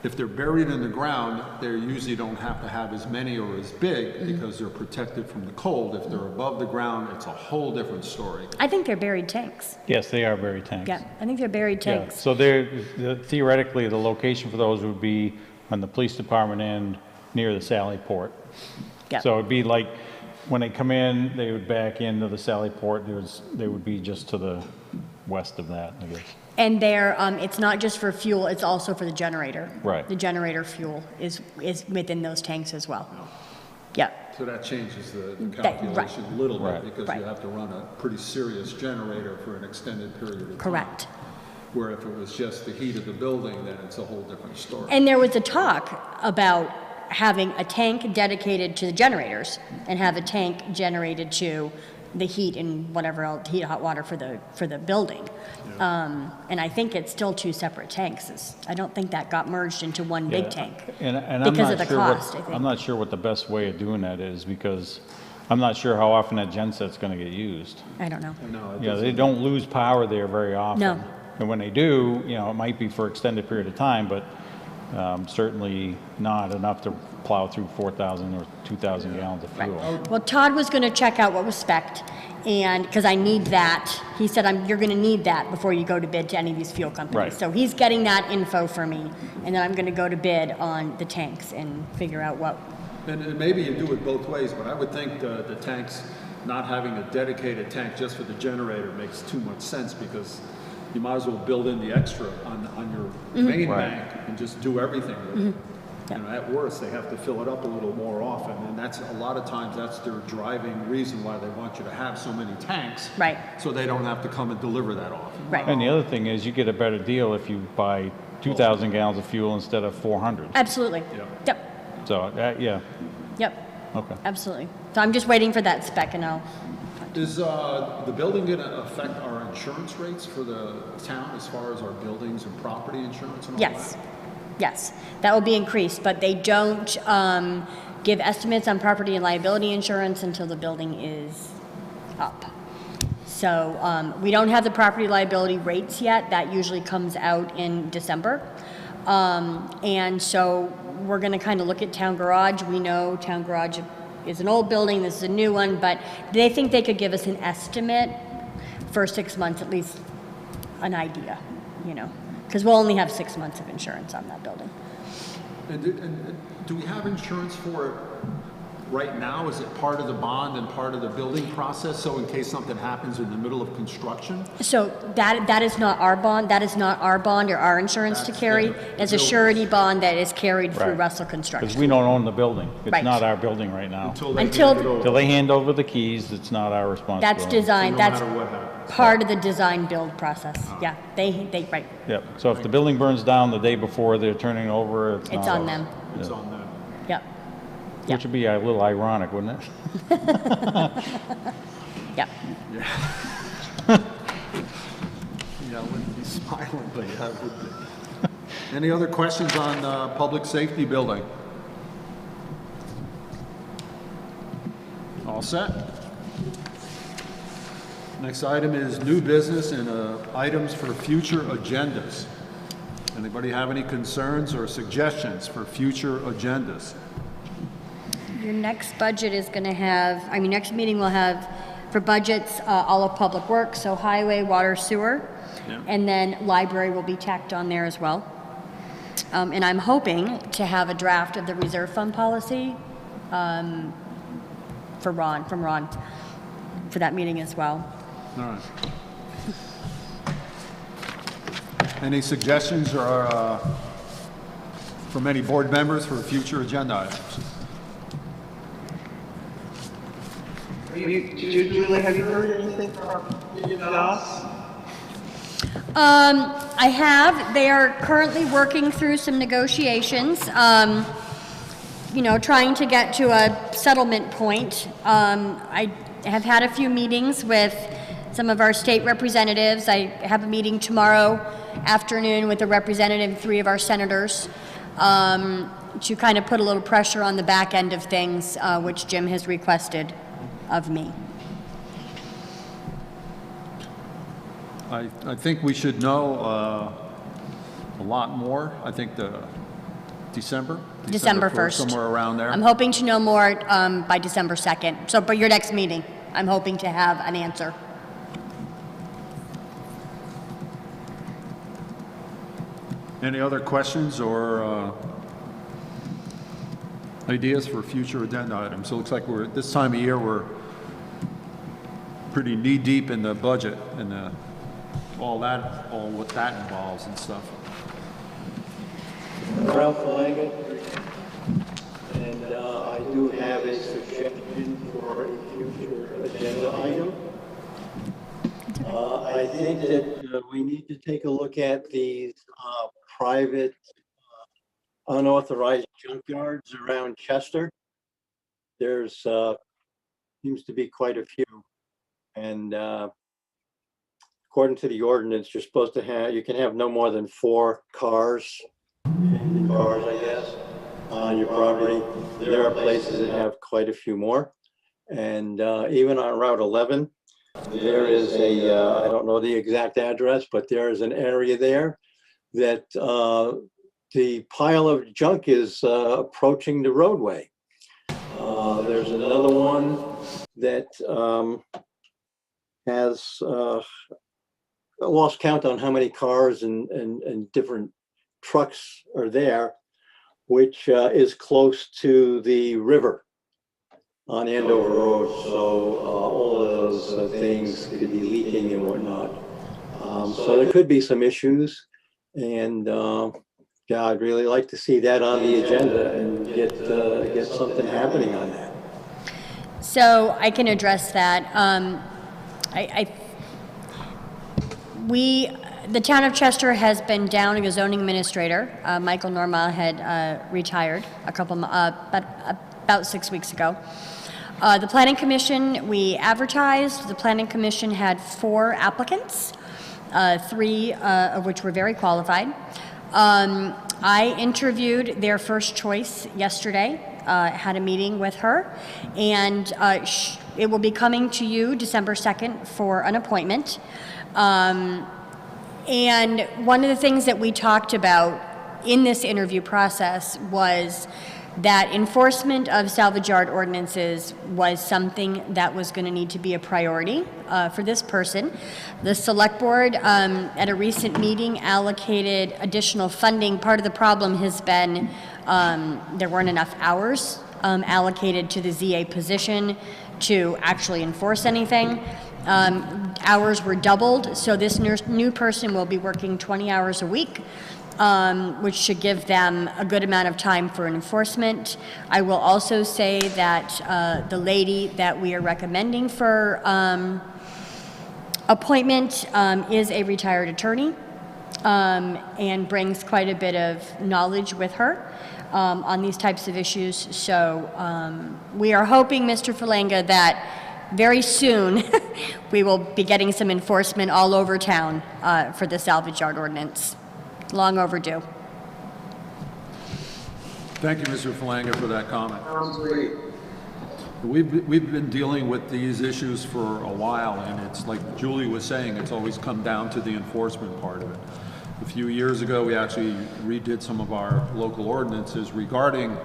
[SPEAKER 2] If they're buried in the ground, they usually don't have to have as many or as big because they're protected from the cold. If they're above the ground, it's a whole different story.
[SPEAKER 1] I think they're buried tanks.
[SPEAKER 3] Yes, they are buried tanks.
[SPEAKER 1] Yeah, I think they're buried
[SPEAKER 3] Yeah,
[SPEAKER 1] tanks.
[SPEAKER 3] so theoretically, the location for those would be on the police department end near the Sally Port.
[SPEAKER 1] Yeah.
[SPEAKER 3] So it'd be like, when they come in, they would back into the Sally Port, they would be just to the west of that, I guess.
[SPEAKER 1] And it's not just for fuel, it's also for the generator.
[SPEAKER 3] Right.
[SPEAKER 1] The generator fuel is within those tanks as well. Yeah.
[SPEAKER 2] So that changes the
[SPEAKER 1] Right.
[SPEAKER 2] calculation a little bit,
[SPEAKER 3] Right.
[SPEAKER 2] because
[SPEAKER 1] Right.
[SPEAKER 2] you have to run a pretty serious generator for an extended period of time.
[SPEAKER 1] Correct.
[SPEAKER 2] Where if it was just the heat of the building, then it's a whole different story.
[SPEAKER 1] And there was a talk about having a tank dedicated to the generators and have a tank generated to the heat and whatever else, heat, hot water for the building. And I think it's still two separate tanks. I don't think that got merged into one big
[SPEAKER 3] Yeah.
[SPEAKER 1] tank.
[SPEAKER 3] And I'm
[SPEAKER 1] Because
[SPEAKER 3] not
[SPEAKER 1] of the
[SPEAKER 3] sure
[SPEAKER 1] cost, I think.
[SPEAKER 3] I'm not sure what the best way of doing that is, because I'm not sure how often that genset's gonna get used.
[SPEAKER 1] I don't know.
[SPEAKER 2] No, it
[SPEAKER 3] Yeah, they
[SPEAKER 2] doesn't.
[SPEAKER 3] don't lose power there very often.
[SPEAKER 1] No.
[SPEAKER 3] And when they do, it might be for extended period of time, but certainly not enough to plow through 4,000 or 2,000 gallons of fuel.
[SPEAKER 1] Well, Todd was going to check out what was spec'd, and because I need that, he said, you're going to need that before you go to bid to any of these fuel companies.
[SPEAKER 3] Right.
[SPEAKER 1] So he's getting that info for me, and then I'm going to go to bid on the tanks and figure out what.
[SPEAKER 2] And maybe you do it both ways, but I would think the tanks, not having a dedicated tank just for the generator makes too much sense, because you might as well build in the extra on your main
[SPEAKER 3] Right.
[SPEAKER 2] bank and just do everything with it. At worst, they have to fill it up a little more often, and that's a lot of times that's their driving reason why they want you to have so many tanks.
[SPEAKER 1] Right.
[SPEAKER 2] So they don't have to come and deliver that often.
[SPEAKER 1] Right.
[SPEAKER 3] And the other thing is, you get a better deal if you buy 2,000 gallons of fuel instead of 400.
[SPEAKER 1] Absolutely.
[SPEAKER 2] Yeah.
[SPEAKER 1] Yep.
[SPEAKER 3] So, yeah,
[SPEAKER 1] Yep.
[SPEAKER 3] okay.
[SPEAKER 1] Absolutely. So I'm just waiting for that spec, and I'll.
[SPEAKER 2] Is the building going to affect our insurance rates for the town as far as our buildings and property insurance and all that?
[SPEAKER 1] Yes. Yes, that will be increased, but they don't give estimates on property and liability insurance until the building is up. So we don't have the property liability rates yet. That usually comes out in December. And so we're going to kind of look at Town Garage. We know Town Garage is an old building, this is a new one, but they think they could give us an estimate for 6 months, at least an idea, Because we'll only have 6 months of insurance on that building.
[SPEAKER 2] And do we have insurance for it right now? Is it part of the bond and part of the building process, so in case something happens in the middle of construction?
[SPEAKER 1] So that is not our bond. That is not our bond or our insurance to carry. It's a surety bond that is carried through
[SPEAKER 3] Right.
[SPEAKER 1] Russell
[SPEAKER 3] Because
[SPEAKER 1] Construction.
[SPEAKER 3] we don't own the building. It's
[SPEAKER 1] Right.
[SPEAKER 3] not our building right now.
[SPEAKER 2] Until they
[SPEAKER 1] Until-
[SPEAKER 2] hand it over.
[SPEAKER 3] Until they hand over the keys, it's not our responsibility.
[SPEAKER 1] That's designed,
[SPEAKER 2] No
[SPEAKER 1] that's
[SPEAKER 2] matter what happens.
[SPEAKER 1] part of the design build process. Yeah, they, right.
[SPEAKER 3] Yep, so if the building burns down the day before they're turning it over, it's not
[SPEAKER 1] It's on
[SPEAKER 3] us.
[SPEAKER 1] them.
[SPEAKER 2] It's on them.
[SPEAKER 1] Yep,
[SPEAKER 3] Which would be a little ironic, wouldn't it?
[SPEAKER 1] yep.
[SPEAKER 2] Yeah, I wouldn't be smiling, but yeah, it would be. Any other questions on public safety building? All set? Next item is new business and items for future agendas. Anybody have any concerns or suggestions for future agendas?
[SPEAKER 1] Your next budget is going to have, next meeting will have, for budgets, all of public works, so highway, water, sewer,
[SPEAKER 2] Yeah.
[SPEAKER 1] and then library will be tacked on there as well. And I'm hoping to have a draft of the reserve fund policy from Ron, for that meeting as well.
[SPEAKER 2] All right. Any suggestions or from any board members for future agenda items?
[SPEAKER 4] Julie, have you heard anything from Joss?
[SPEAKER 1] I have. They are currently working through some negotiations, trying to get to a settlement point. I have had a few meetings with some of our state representatives. I have a meeting tomorrow afternoon with a representative, 3 of our senators, to kind of put a little pressure on the back end of things, which Jim has requested of me.
[SPEAKER 2] I think we should know a lot more. I think December
[SPEAKER 1] 1st.
[SPEAKER 2] somewhere around there.
[SPEAKER 1] I'm hoping to know more by December 2nd. So for your next meeting, I'm hoping to have an answer.
[SPEAKER 2] Any other questions or ideas for future agenda items? It looks like this time of year, we're pretty knee-deep in the budget and all what that involves and stuff.
[SPEAKER 9] Ralph Langen, and I do have a suggestion for a future agenda item. I think that we need to take a look at these private unauthorized junkyards around Chester. There's seems to be quite a few, and according to the ordinance, you're supposed to have, you can have no more than 4 cars, I guess, on your property. There are places that have quite a few more, and even on Route 11, there is a I don't know the exact address, but there is an area there that the pile of junk is approaching the roadway. There's another one that has lost count on how many cars and different trucks are there, which is close to the river on Andover Road. So all of those things could be leaking and whatnot. So there could be some issues, and yeah, I'd really like to see that on the agenda and get something happening on that.
[SPEAKER 1] So I can address that. The town of Chester has been down a zoning administrator. Michael Norma had retired about 6 weeks ago. The Planning Commission, we advertised. The Planning Commission had 4 applicants, 3 of which were very qualified. I interviewed their first choice yesterday, had a meeting with her, and it will be coming to you December 2nd for an appointment. And one of the things that we talked about in this interview process was that enforcement of salvage yard ordinances was something that was going to need to be a priority for this person. The select board at a recent meeting allocated additional funding. Part of the problem has been there weren't enough hours allocated to the ZA position to actually enforce anything. Hours were doubled, so this new person will be working 20 hours a week, which should give them a good amount of time for enforcement. I will also say that the lady that we are recommending for appointment is a retired attorney and brings quite a bit of knowledge with her on these types of issues. So we are hoping, Mr. Falanga, that very soon we will be getting some enforcement all over town for the salvage yard ordinance. Long overdue.
[SPEAKER 2] Thank you, Mr. Falanga, for that comment. We've been dealing with these issues for a while, and it's like Julie was saying, it's always come down to the enforcement part of it. A few years ago, we actually redid some of our local ordinances regarding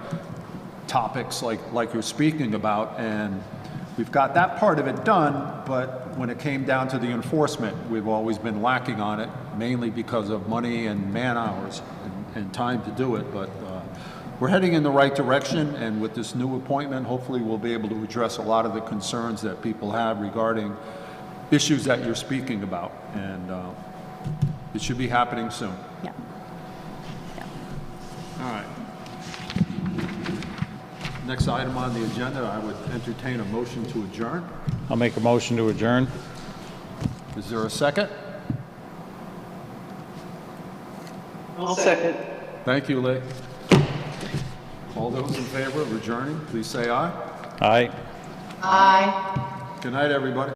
[SPEAKER 2] topics like you're speaking about, and we've got that part of it done, but when it came down to the enforcement, we've always been lacking on it, mainly because of money and man hours and time to do it. But we're heading in the right direction, and with this new appointment, hopefully we'll be able to address a lot of the concerns that people have regarding issues that you're speaking about, and it should be happening soon.
[SPEAKER 1] Yeah.
[SPEAKER 2] All right. Next item on the agenda, I would entertain a motion to adjourn.
[SPEAKER 3] I'll make a motion to adjourn.
[SPEAKER 2] Is there a second?
[SPEAKER 4] I'll second.
[SPEAKER 2] Thank you, Lee. All those in favor of adjourning, please say aye.
[SPEAKER 3] Aye.
[SPEAKER 5] Aye.
[SPEAKER 2] Good night, everybody.